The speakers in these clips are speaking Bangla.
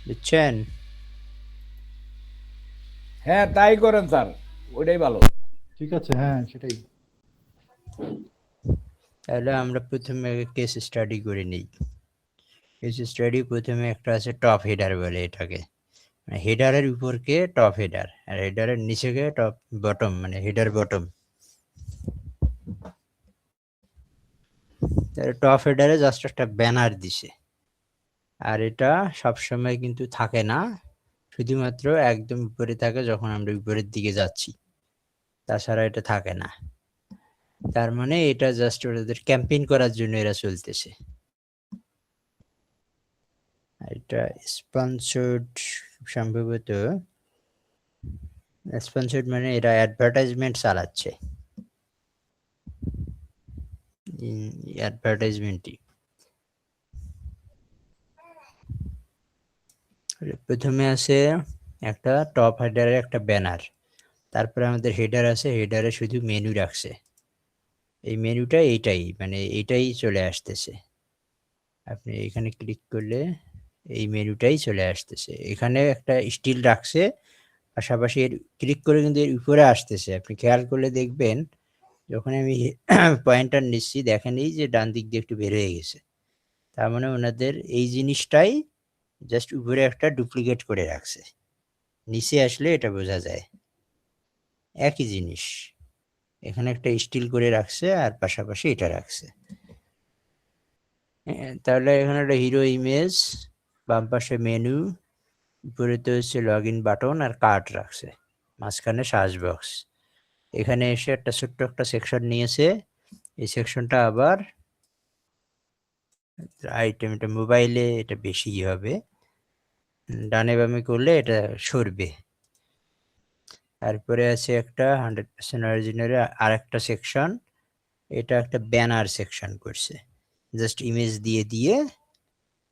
বুঝছেন? হ্যাঁ তাই করেন স্যার, ওইটাই ভালো। ঠিক আছে, হ্যাঁ সেটাই। তাহলে আমরা প্রথমে কেস স্টাডি করে নিই। কেস স্টাডি প্রথমে একটা আছে টপ হেডার বলে এটাকে। হেডারের উপরকে টপ হেডার, আর হেডারের নিচেকে টপ বটম, মানে হেডার বটম। টপ হেডারে জাস্ট একটা ব্যানার দিছে, আর এটা সবসময় কিন্তু থাকে না, শুধুমাত্র একদম উপরে থাকে যখন আমরা উপরের দিকে যাচ্ছি, তাছাড়া এটা থাকে না। তার মানে এটা জাস্ট ওদের ক্যাম্পেইন করার জন্য এরা চলতেছে। এটা স্পন্সর্ড, সম্ভবত স্পন্সর্ড মানে এরা অ্যাডভার্টাইজমেন্ট চালাচ্ছে, অ্যাডভার্টাইজমেন্টই। প্রথমে আছে একটা টপ হেডারের একটা ব্যানার, তারপরে আমাদের হেডার আছে, হেডারে শুধু মেনু রাখছে। এই মেনুটা এইটাই, মানে এইটাই চলে আসতেছে। আপনি এখানে ক্লিক করলে এই মেনুটাই চলে আসতেছে। এখানে একটা স্টিল রাখছে, পাশাপাশি এর ক্লিক করে কিন্তু এর উপরে আসতেছে। আপনি খেয়াল করলে দেখবেন, যখন আমি পয়েন্টার নিচ্ছি, দেখেন এই যে ডান দিক দিয়ে একটু বের হয়ে গেছে। তার মানে ওনাদের এই জিনিসটাই জাস্ট উপরে একটা ডুপ্লিকেট করে রাখছে, নিচে আসলে এটা বোঝা যায় একই জিনিস। এখানে একটা স্টিল করে রাখছে আর পাশাপাশি এটা রাখছে। তাহলে এখানে একটা হিরো ইমেজ, বাম পাশে মেনু, উপরেতে হচ্ছে লগ ইন বাটন আর কার্ড রাখছে, মাঝখানে সার্চ বক্স। এখানে এসে একটা ছোট্ট একটা সেকশন নিয়েছে, এই সেকশনটা আবার আইটেম, এটা মোবাইলে এটা বেশি হবে, ডানে বামে করলে এটা সরবে। তারপরে আছে একটা 100% অরিজিনাল আর একটা সেকশন, এটা একটা ব্যানার সেকশন করছে, জাস্ট ইমেজ দিয়ে দিয়ে।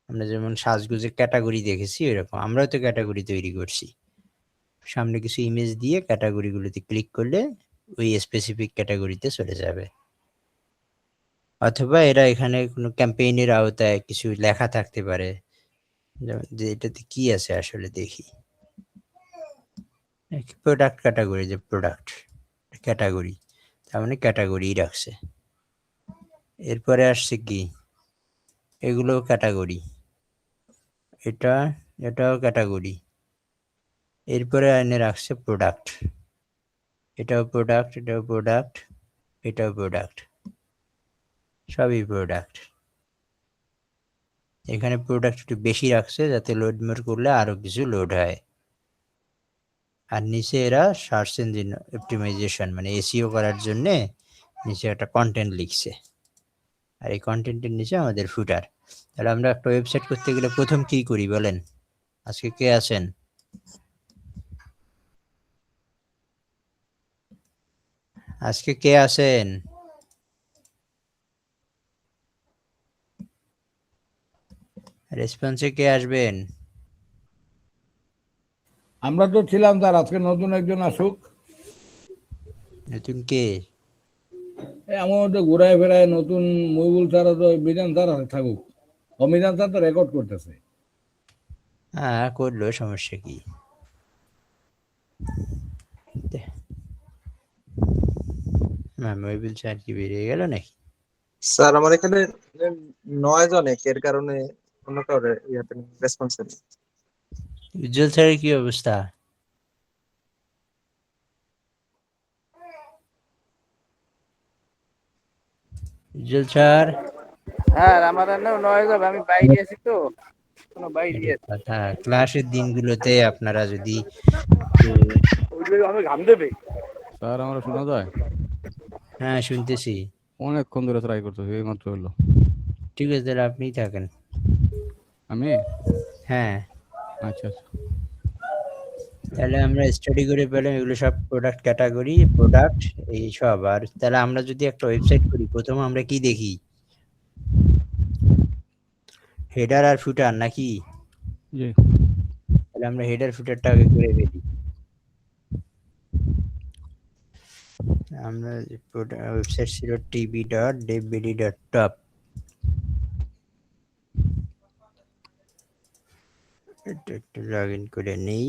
আমরা যেমন সাজগুজের ক্যাটাগরি দেখেছি এরকম আমরাও তো ক্যাটাগরি তৈরি করছি, সামনে কিছু ইমেজ দিয়ে ক্যাটাগরিগুলোতে ক্লিক করলে ওই স্পেসিফিক ক্যাটাগরিতে চলে যাবে। অথবা এরা এখানে কোনো ক্যাম্পেইনের আওতায় কিছু লেখা থাকতে পারে, যেমন যে এটাতে কি আছে আসলে দেখি, প্রোডাক্ট ক্যাটাগরি, যে প্রোডাক্ট ক্যাটাগরি, তার মানে ক্যাটাগরি রাখছে। এরপরে আসছে কি, এগুলো ক্যাটাগরি, এটাও ক্যাটাগরি। এরপরে এনে রাখছে প্রোডাক্ট, এটাও প্রোডাক্ট, এটাও প্রোডাক্ট, এটাও প্রোডাক্ট, সবই প্রোডাক্ট। এখানে প্রোডাক্ট একটু বেশি রাখছে যাতে লোড মোড করলে আরো কিছু লোড হয়। আর নিচে এরা সার্চ ইঞ্জিন অপটিমাইজেশন মানে এসইও করার জন্যে নিচে একটা কন্টেন্ট লিখছে, আর এই কন্টেন্টের নিচে আমাদের ফুটার। তাহলে আমরা একটা ওয়েবসাইট করতে গেলে প্রথম কি করি বলেন? আজকে কে আছেন? আজকে কে আছেন? রেসপন্সে কে আসবেন? আমরা তো ছিলাম স্যার, আজকে নতুন একজন আসুক। নতুন কে? আমার মধ্যে ঘুরায় ফেরায় নতুন মহিবুল স্যার, তো বিধান স্যার থাকুক। অমিধান স্যার তো রেকর্ড করতেছে। হ্যাঁ করলো, সমস্যা কি? মহিবুল স্যার কি বেরিয়ে গেল নাকি? স্যার আমার এখানে নয়েজ অনেক, এর কারণে অন্য কাউরে ইয়াতে রেসপন্স নেই। উজ্জ্বল স্যারের কি অবস্থা? উজ্জ্বল স্যার হ্যাঁ আমার নয় যাবে, আমি বাইরে আছি তো, কোনো বাইরে আছি। কথা, ক্লাসের দিনগুলোতে আপনারা যদি আমি ঘাম দেবে। স্যার আমরা শোনা যায়? হ্যাঁ শুনতেছি। অনেকক্ষণ ধরে ট্রাই করতেছি, এই মাত্র হলো। ঠিক আছে, তাহলে আপনিই থাকেন। আমি? হ্যাঁ, আচ্ছা আচ্ছা। তাহলে আমরা স্টাডি করে পেলাম এগুলো সব প্রোডাক্ট ক্যাটাগরি, প্রোডাক্ট এই সব। আর তাহলে আমরা যদি একটা ওয়েবসাইট করি, প্রথম আমরা কি দেখি? হেডার আর ফুটার নাকি? জি। তাহলে আমরা হেডার ফুটারটা আগে করে ফেলি। আমরা ওয়েবসাইট ছিল tb.devbd.top। এটা একটু লগ ইন করে নেই।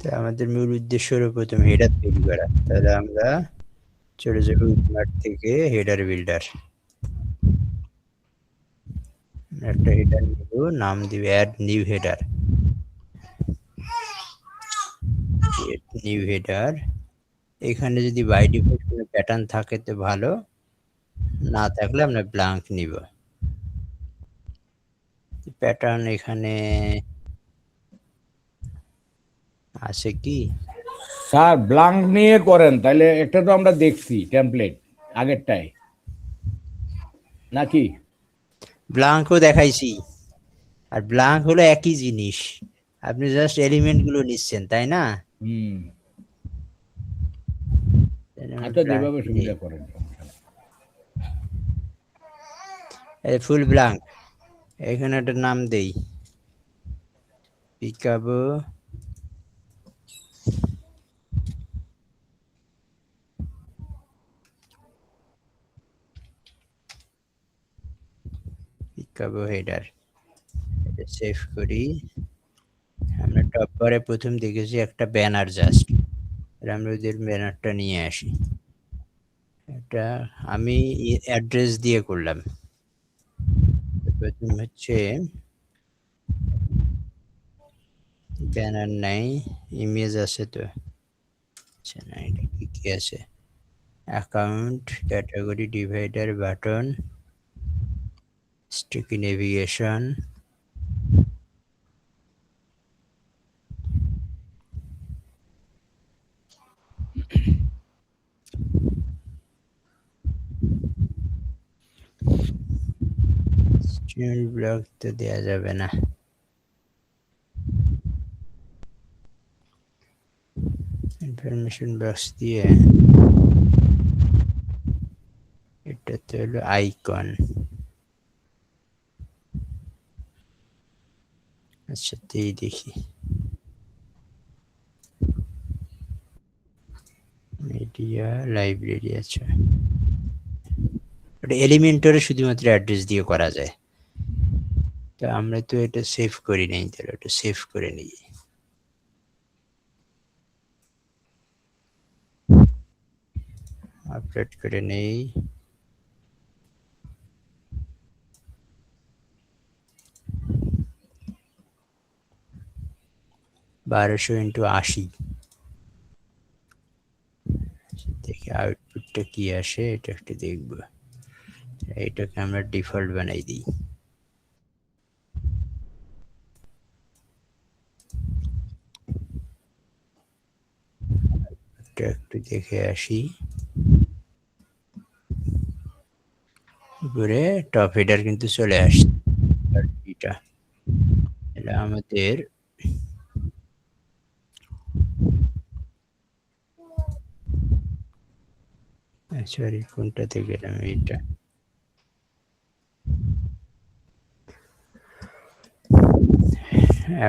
তো আমাদের মূল উদ্দেশ্য হলো প্রথম হেডার তৈরি করা। তাহলে আমরা চলে যাবো উইমার থেকে হেডার বিল্ডার। একটা হেডার নিব, নাম দিব add new header. New header, এখানে যদি বাই ডিফল্ট কোনো প্যাটার্ন থাকে তো ভালো, না থাকলে আমরা ব্ল্যাঙ্ক নিব। প্যাটার্ন এখানে আছে কি? স্যার ব্লাঙ্ক নিয়ে করেন, তাহলে একটা তো আমরা দেখছি টেমপ্লেট আগেরটাই নাকি? ব্ল্যাঙ্কও দেখাইছি, আর ব্ল্যাঙ্ক হলো একই জিনিস, আপনি জাস্ট এলিমেন্ট গুলো নিচ্ছেন, তাই না? হুম, তাহলে আমরা আচ্ছা blank যেভাবে নিই। সুবিধা করেন। এই ফুল ব্ল্যাঙ্ক, এখানে একটা নাম দেই, পিকাবো পিকাবো হেডার। এটা সেভ করি। আমরা টপ বারে প্রথম দেখেছি একটা ব্যানার জাস্ট, আমরা ওদের ব্যানারটা নিয়ে আসি। এটা আমি অ্যাড্রেস দিয়ে করলাম। প্রথম হচ্ছে ব্যানার নাই, ইমেজ আছে তো, আচ্ছা না, এটা কি কি আছে? Account, category, divider, button, sticky navigation, still block তো দেওয়া যাবে না। ইনফরমেশন বক্স দিয়ে এটা তো হলো আইকন। আচ্ছা তাই দেখি, মিডিয়া লাইব্রেরি, আচ্ছা ওটা এলিমেন্টরে শুধুমাত্র অ্যাড্রেস দিয়ে করা যায়। তো আমরা তো এটা সেভ করি নাই, তাহলে ওটা সেভ করে নিই। আপলোড করে নেই। বারোশো ইন্টু 80, দেখি আউটপুটটা কি আসে, এটা একটু দেখবো। এইটাকে আমরা ডিফল্ট বানাই দিই। এটা একটু দেখে আসি। উপরে টপ হেডার কিন্তু চলে আসছে। এটা আমাদের সরি, কোনটাতে গেলাম? এইটা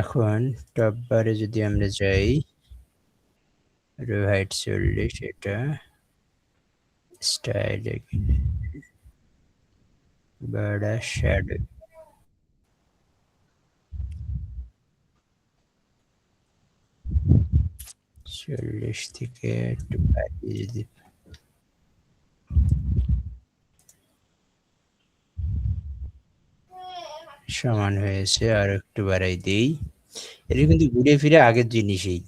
এখন টপ বারে যদি আমরা যাই, রো হাইট 40, এটা স্টাইল, বড়া শ্যাডো, চল্লিশ থেকে একটু বাড়িয়ে যদি সমান হয়েছে, আর একটু বাড়াই দেই। এটা কিন্তু ঘুরে ফিরে আগের জিনিসই।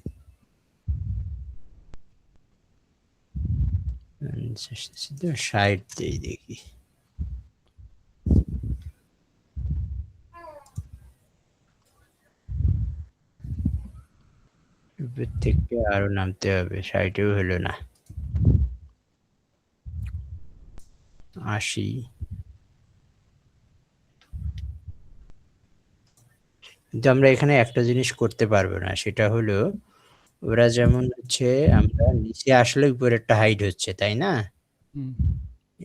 60 দেই, দেখি। উপর থেকে আরো নামতে হবে, 60ও হলো না, 80। কিন্তু আমরা এখানে একটা জিনিস করতে পারবো না, সেটা হলো ওরা যেমন হচ্ছে আমরা নিচে আসলে উপরেরটা হাইড হচ্ছে, তাই না? হুম।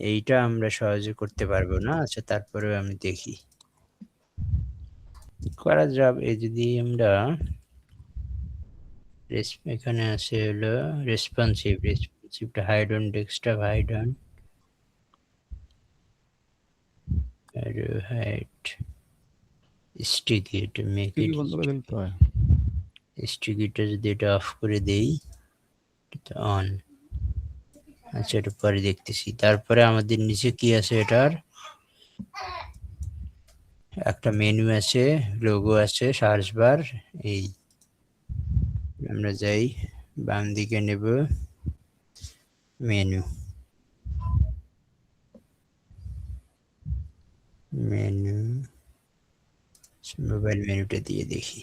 এইটা আমরা সহজে করতে পারবো না। আচ্ছা তারপরেও আমি দেখি করা যাবে যদি আমরা এখানে আছে হলো রেসপন্সিভটা hide on desktop hide sticky এটা মেক কি ইট বন্ধ করে দিতে হয়? স্টিকিটা যদি এটা অফ করে দেই এটা অন। আচ্ছা এটা পরে দেখতেছি। তারপরে আমাদের নিচে কি আছে, এটার একটা মেনু আছে, লোগো আছে, সার্চ বার। এই আমরা যাই বাম দিকে নেব, মেনু মোবাইল মেনুটা দিয়ে দেখি।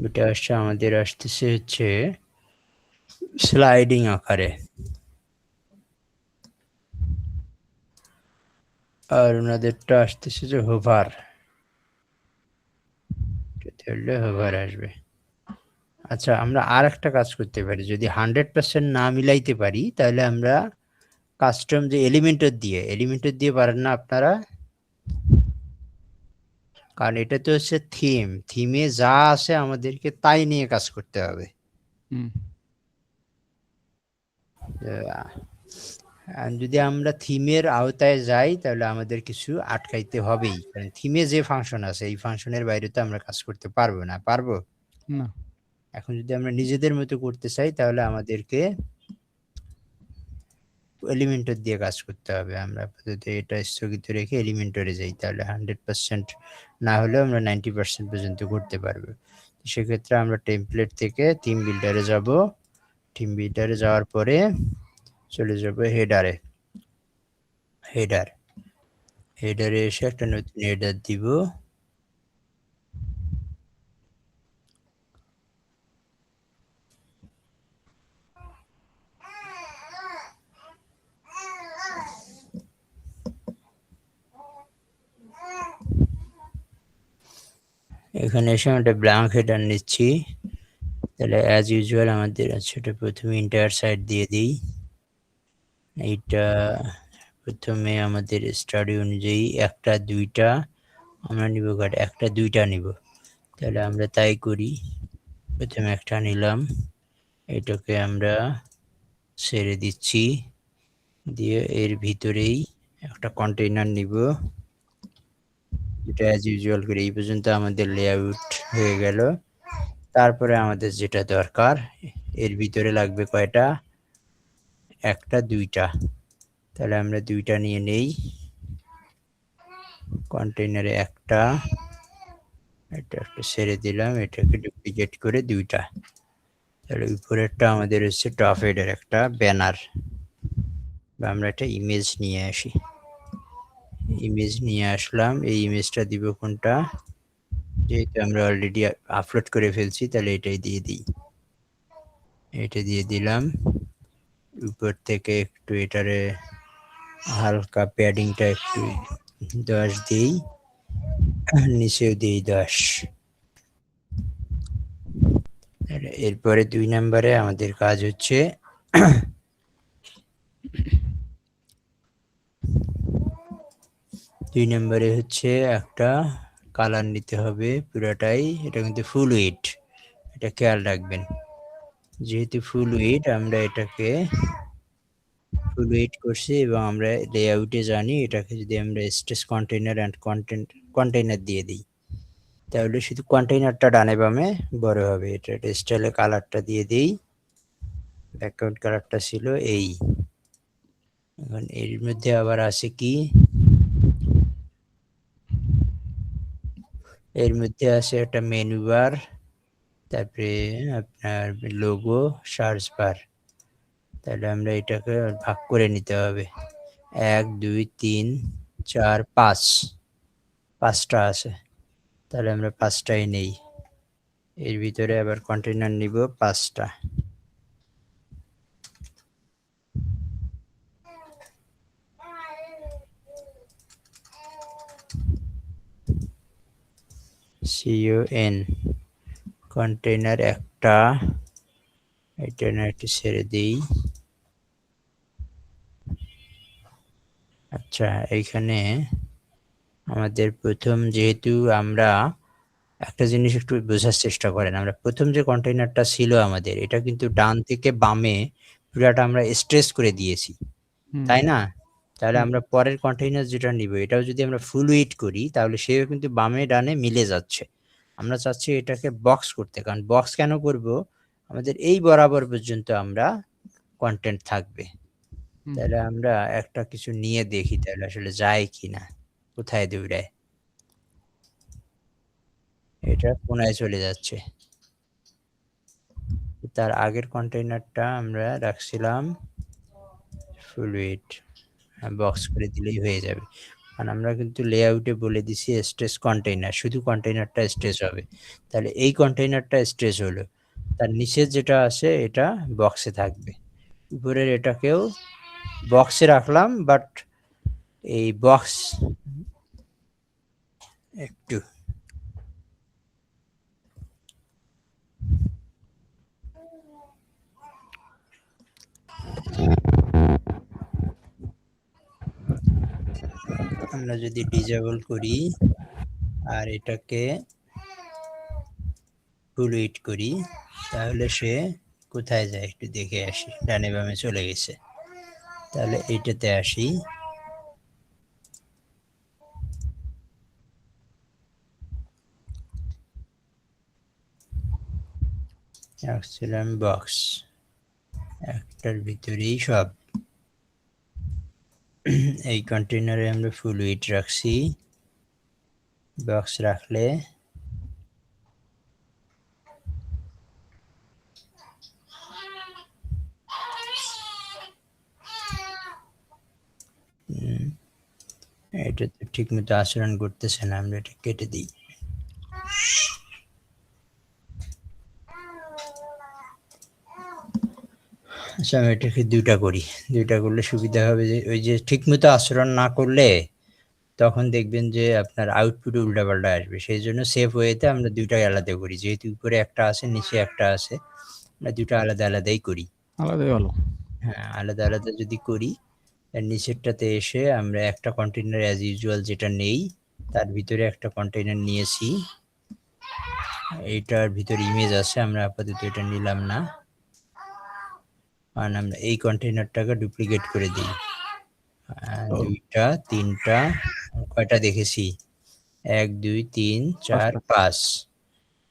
এটা আসছে আমাদের আসতেছে হচ্ছে স্লাইডিং আকারে, আর ওনাদেরটা আসতেছে যে হোভার, হোভার আসবে। আচ্ছা আমরা আর একটা কাজ করতে পারি, যদি 100% না মিলাইতে পারি তাহলে আমরা কাস্টম যে এলিমেন্টর দিয়ে পারেন না আপনারা? কারণ এটা তো হচ্ছে থিমে যা আছে আমাদেরকে তাই নিয়ে কাজ করতে হবে। হুম। আর যদি আমরা থিমের আওতায় যাই তাহলে আমাদের কিছু আটকাইতে হবেই, কারণ থিমে যে ফাংশন আছে এই ফাংশনের বাইরে তো আমরা কাজ করতে পারবো না। না। এখন যদি আমরা নিজেদের মতো করতে চাই তাহলে আমাদেরকে এলিমেন্টর দিয়ে কাজ করতে হবে। আমরা আপাতত এটা স্থগিত রেখে এলিমেন্টরে যাই, তাহলে 100% না হলেও আমরা 90% পর্যন্ত করতে পারবো। সেক্ষেত্রে আমরা টেমপ্লেট থেকে থিম বিল্ডারে যাব, থিম বিল্ডারে যাওয়ার পরে চলে যাব হেডারে এসে একটা নতুন হেডার দিব। এখানে এসে আমরা ব্ল্যাঙ্ক হেডার নিচ্ছি। তাহলে অ্যাজ ইউজুয়াল আমাদের সেটা প্রথমে ইন্টায়ার সাইড দিয়ে দিই। এইটা প্রথমে আমাদের স্টাডি অনুযায়ী একটা দুইটা আমরা নিব, একটা দুইটা নিব। তাহলে আমরা তাই করি, প্রথমে একটা নিলাম, এটাকে আমরা ছেড়ে দিচ্ছি, দিয়ে এর ভিতরেই একটা কন্টেইনার নিব। এটা অ্যাজ ইউজুয়াল করে এই পর্যন্ত আমাদের লেআউট হয়ে গেল। তারপরে আমাদের যেটা দরকার, এর ভিতরে লাগবে কয়টা, একটা দুইটা। তাহলে আমরা দুইটা নিয়ে নেই, কন্টেইনারে একটা, এটা একটা ছেড়ে দিলাম, এটাকে ডুপ্লিকেট করে দুইটা। তাহলে উপরেরটা আমাদের হচ্ছে টপ হেডের একটা ব্যানার, বা আমরা একটা ইমেজ নিয়ে আসি। ইমেজ নিয়ে আসলাম, এই ইমেজটা দিব কোনটা, যেহেতু আমরা অলরেডি আপলোড করে ফেলছি তাহলে এটাই দিয়ে দিই। এটা দিয়ে দিলাম। উপর থেকে একটু এটারে হালকা প্যাডিংটা একটু 10 দিই, নিচেও দিই 10। এরপরে 2 নম্বরে আমাদের কাজ হচ্ছে একটা কালার নিতে হবে পুরাটাই, এটা কিন্তু ফুল উইডথ, এটা খেয়াল রাখবেন। যেহেতু ফুল উইডথ আমরা এটাকে ফুল উইডথ করছি এবং আমরা লেআউটে জানি এটাকে যদি আমরা স্টেজ কন্টেইনার এন্ড কন্টেইনার দিয়ে দিই তাহলে শুধু কন্টেইনারটা ডানে বামে বড় হবে। এটা স্টাইলে কালারটা দিয়ে দিই, ব্যাকগ্রাউন্ড কালারটা ছিল এই। এখন এর মধ্যে আবার আছে কি, এর মধ্যে আছে একটা মেনু বার, তারপরে আপনার লোগো, সার্চ বার। তাহলে আমরা এটাকে ভাগ করে নিতে হবে, 1 2 3 4 5, 5টা আছে। তাহলে আমরা 5টাই নেই, এর ভিতরে আবার কন্টেইনার নিব 5টা। CON কন্টেইনার একটা, এটা না একটু ছেড়ে দিই, আচ্ছা, এইখানে আমাদের প্রথম যেহেতু আমরা একটা জিনিস একটু বোঝার চেষ্টা করেন। আমরা প্রথম যে কন্টেইনারটা ছিল আমাদের, এটা কিন্তু ডান থেকে বামে পুরাটা আমরা স্ট্রেচ করে দিয়েছি। হুম, তাই না? তাহলে হুম। আমরা পরের কন্টেইনার যেটা নিব, এটাও যদি আমরা ফুল উইট করি, তাহলে সেও কিন্তু বামে ডানে মিলে যাচ্ছে। আমরা চাচ্ছি এটাকে বক্স করতে। কারণ বক্স কেন করব? আমাদের এই বরাবর পর্যন্ত আমরা কনটেন্ট থাকবে। হুম। তাহলে আমরা একটা কিছু নিয়ে দেখি তাহলে আসলে যায় কিনা। কোথায় দৌড়ায়? এটা কোনায় চলে যাচ্ছে। তার আগের কন্টেইনারটা আমরা রাখছিলাম ফুল উইট। বক্স করে দিলেই হয়ে যাবে। কারণ আমরা কিন্তু লেআউটে বলে দিছি স্ট্রেচ কন্টেইনার, শুধু কন্টেইনারটা স্ট্রেচ হবে। তাহলে এই কন্টেইনারটা স্ট্রেচ হলো। তার নিচে যেটা আছে এটা বক্সে থাকবে। উপরের এটাকেও বক্সে রাখলাম, বাট এই বক্স একটু আমরা যদি ডিজেবল করি আর এটাকে ফুল উইট করি, তাহলে সে কোথায় যায় একটু দেখে আসি। ডানে বামে চলে গেছে। তাহলে এইটাতে আসি। রাখছিলাম বক্স, একটার ভিতরেই সব। এই কন্টেইনারে আমরা ফুল উইট রাখছি। বক্স রাখলে এটা তো ঠিক মতো আচরণ করতেছে না, আমরা এটা কেটে দিই। আচ্ছা, আমি এটাকে দুইটা করি। দুইটা করলে সুবিধা হবে যে ওই যে ঠিক মতো আচরণ না করলে তখন দেখবেন যে আপনার আউটপুটে উল্টাপাল্টা আসবে। সেই জন্য সেফ ওয়েতে আমরা দুইটাই আলাদা করি। যেহেতু উপরে একটা আছে, নিচে একটা আছে, আমরা দুটো আলাদা আলাদাই করি। আলাদাই ভালো। হ্যাঁ, আলাদা আলাদা যদি করি, এর নিচেরটাতে এসে আমরা একটা কন্টেইনার অ্যাজ ইউজুয়াল যেটা নেই, তার ভিতরে একটা কন্টেইনার নিয়েছি। এইটার ভিতরে ইমেজ আছে, আমরা আপাতত এটা নিলাম না। কারণ আমরা এই কন্টেইনারটাকে ডুপ্লিকেট করে দিই। ২টা, ৩টা, কয়টা দেখেছি? ১, ২, ৩, ৪, ৫।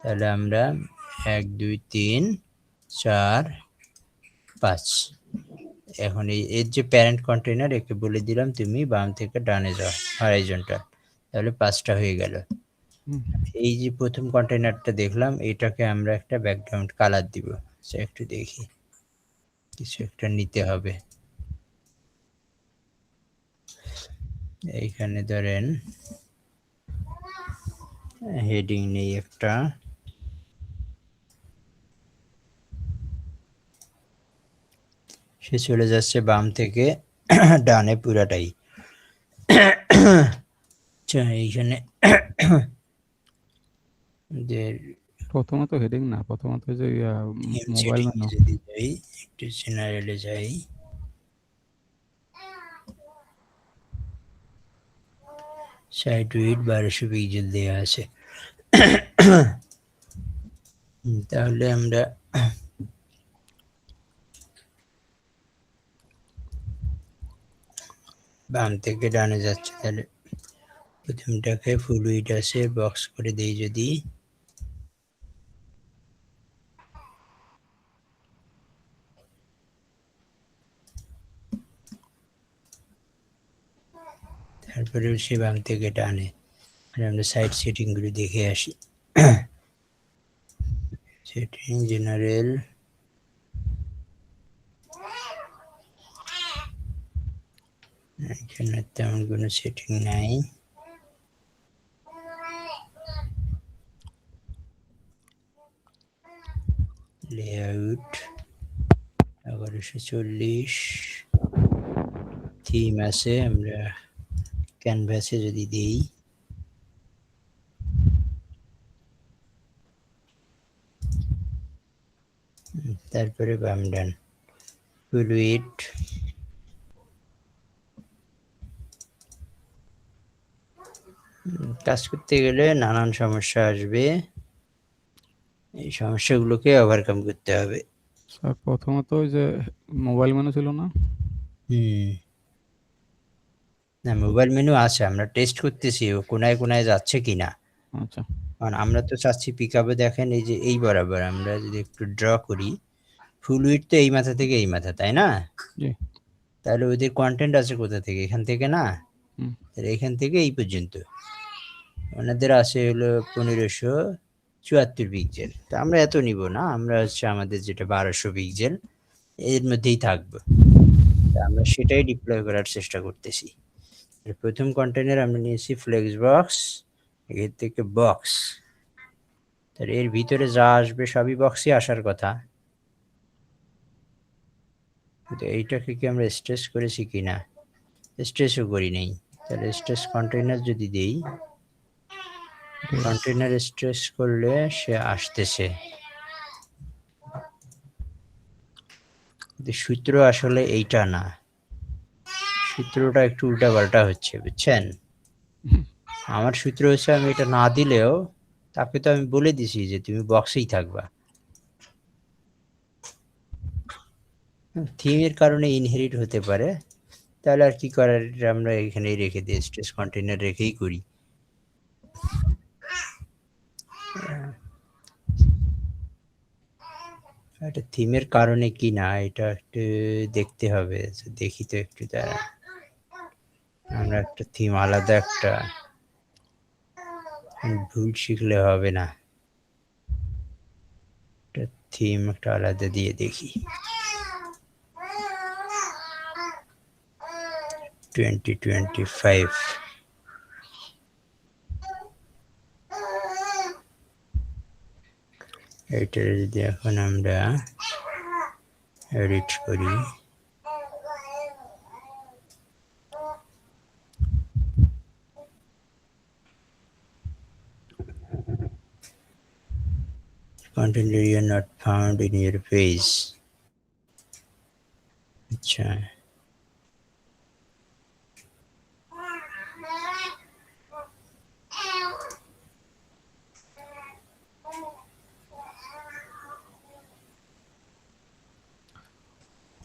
তাহলে আমরা ১, ২, ৩, ৪, ৫। এখন এর যে প্যারেন্ট কন্টেইনার, একে বলে দিলাম তুমি বাম থেকে ডানে যাও হরাইজন্টাল। তাহলে ৫টা হয়ে গেল। হুম। এই যে প্রথম কন্টেইনারটা দেখলাম, এটাকে আমরা একটা ব্যাকগ্রাউন্ড কালার দিব। আচ্ছা, একটু দেখি, কিছু একটা নিতে হবে। এইখানে ধরেন হেডিং নেই একটা, সে চলে যাচ্ছে বাম থেকে ডানে পুরাটাই। আচ্ছা, এইখানে যে প্রথমত হেডিং না, প্রথমত যে মোবাইল সেটিং মেনু। যদি যাই, একটু জেনারেলে যাই, সাইট উইড 1200 পিক্সেল দেওয়া আছে। তাহলে আমরা বাম থেকে ডানে যাচ্ছে, তাহলে প্রথমটাকে ফুল উইড আছে, বক্স করে দেই যদি, তারপরে সে বাম থেকে ডানে। আমরা সাইড সেটিং গুলো দেখে আসি। সেটিং জেনারেল, এখানে তেমন কোনো সেটিং নাই। লেআউট 1140, থিম আছে, আমরা ক্যানভাসে যদি দেই, তারপরে বাম ডান ফুল উইড কাজ করতে গেলে নানান সমস্যা আসবে, এই সমস্যাগুলোকে ওভারকাম করতে হবে। স্যার প্রথমত ওই যে মোবাইল মেনু ছিল না? না, মোবাইল মেনু আছে, আমরা টেস্ট করতেছি ও কোনায় কোনায় যাচ্ছে কিনা। আচ্ছা। কারণ আমরা তো চাচ্ছি পিক আপে দেখেন এই যে এই বরাবর আমরা যদি একটু ড্র করি, ফুল উইডথ তো এই মাথা থেকে এই মাথা, তাই না? জি। তাহলে ওদের কন্টেন্ট আছে কোথা থেকে? এখান থেকে না? হুম। তাহলে এখান থেকে এই পর্যন্ত ওনাদের আছে হলো 1574 পিক্সেল। তো আমরা এত নিব না, আমরা হচ্ছে আমাদের যেটা 1200 পিক্সেল এর মধ্যেই থাকবো। তা আমরা সেটাই ডিপ্লয় করার চেষ্টা করতেছি। প্রথম কন্টেনার আমরা নিয়েছি ফ্লেক্স বক্স, এর থেকে বক্স, তাহলে এর ভিতরে যা আসবে সবই বক্সই আসার কথা। কিন্তু এইটাকে কি আমরা স্ট্রেস করেছি কিনা? স্ট্রেসও করি নাই। তাহলে স্ট্রেস কন্টেনার যদি দেই, কন্টেনার স্ট্রেস করলে সে আসতেছে, কিন্তু সূত্র আসলে এইটা না, সূত্রটা একটু উল্টাপাল্টা হচ্ছে, বুঝছেন? আমার সূত্র হচ্ছে আমি এটা না দিলেও তাকে তো আমি বলে দিছি যে তুমি বক্সেই থাকবা। থিমের কারণে ইনহেরিট হতে পারে, তাহলে আর কি করার, এটা আমরা এখানেই রেখে দিই, স্ট্রেস কন্টেনার রেখেই করি। এটা থিমের কারণে কি না এটা একটু দেখতে হবে, দেখি তো একটু দাঁড়া। আমরা একটা থিম আলাদা একটা, ভুল শিখলে হবে না, একটা থিম একটা আলাদা দিয়ে দেখি। 2025 এটা যদি এখন আমরা এডিট করি, content area not found in your page। আচ্ছা,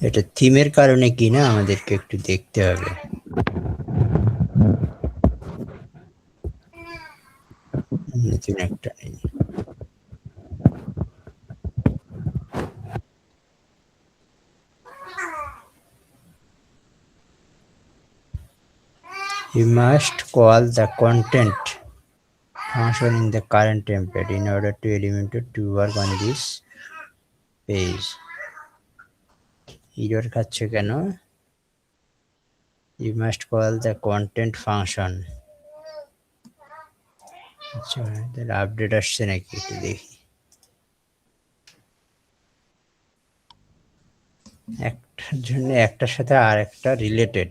এটা থিমের কারণে কিনা আমাদেরকে একটু দেখতে হবে। নতুন একটা নেই, you must call the content function in the current template in order to Elementor to work on this page। error খাচ্ছে কেন? You must call the content function। আচ্ছা, তাহলে আপডেট আসছে নাকি একটু দেখি। একটার জন্য একটার সাথে আর একটা রিলেটেড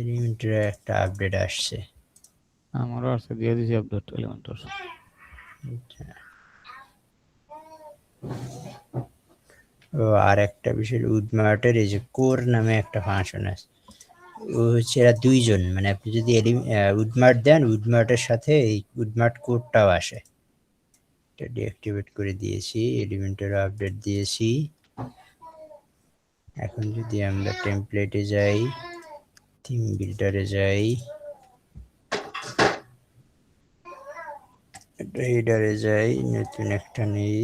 এলিমেন্টের একটা আপডেট আসছে। আমারও আছে, দিয়ে দিয়েছি আপডেট এলিমেন্টর। ও আর একটা বিষয়, উডমার্টের এই যে কোর নামে একটা ফাংশন আছে, ও হচ্ছে এরা দুইজন, মানে আপনি যদি উডমার্ট দেন উডমার্টের সাথে এই উডমার্ট কোডটাও আসে। এটা ডিঅ্যাক্টিভেট করে দিয়েছি, এলিমেন্টের আপডেট দিয়েছি। এখন যদি আমরা টেমপ্লেটে যাই, থিম বিল্ডারে যাই, হেডারে যাই, নতুন একটা নেই,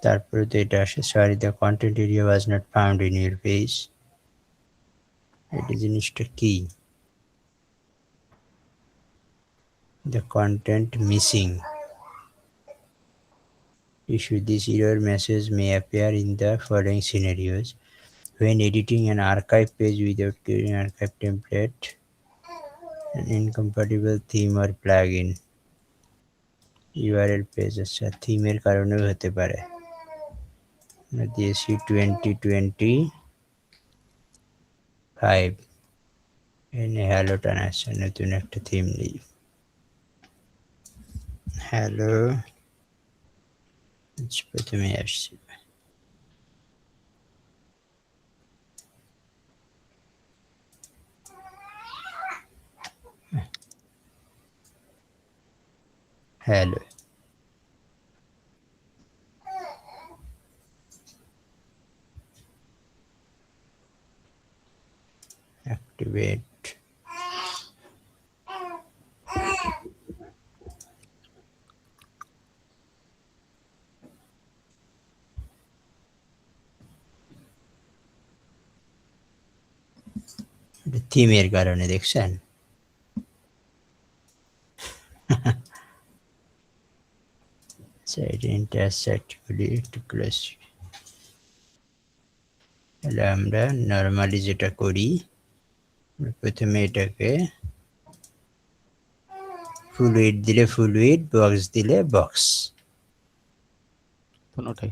তারপরে তো এটা আসে, sorry the content area was not found in your page. এটা জিনিসটা কি? The content missing issue. This error message may appear in the following scenarios: when editing an archive page without creating an archive template, an incompatible theme or plugin, URL page। আচ্ছা, থিমের কারণেও হতে পারে। আমরা দিয়েছি 2025, এনে হ্যালো টান আসছে, নতুন একটা থিম নেই, হ্যালো আচ্ছা, প্রথমে আসছে হ্যালো, অ্যাক্টিভেট। থিমের কারণে দেখছেন। সাইড ইন্টারসেক্ট করি একটু ক্লোজ। তাহলে আমরা নর্মালি যেটা করি, প্রথমে এটাকে ফুল উইড দিলে ফুল উইড, বক্স দিলে বক্স। কোনোটাই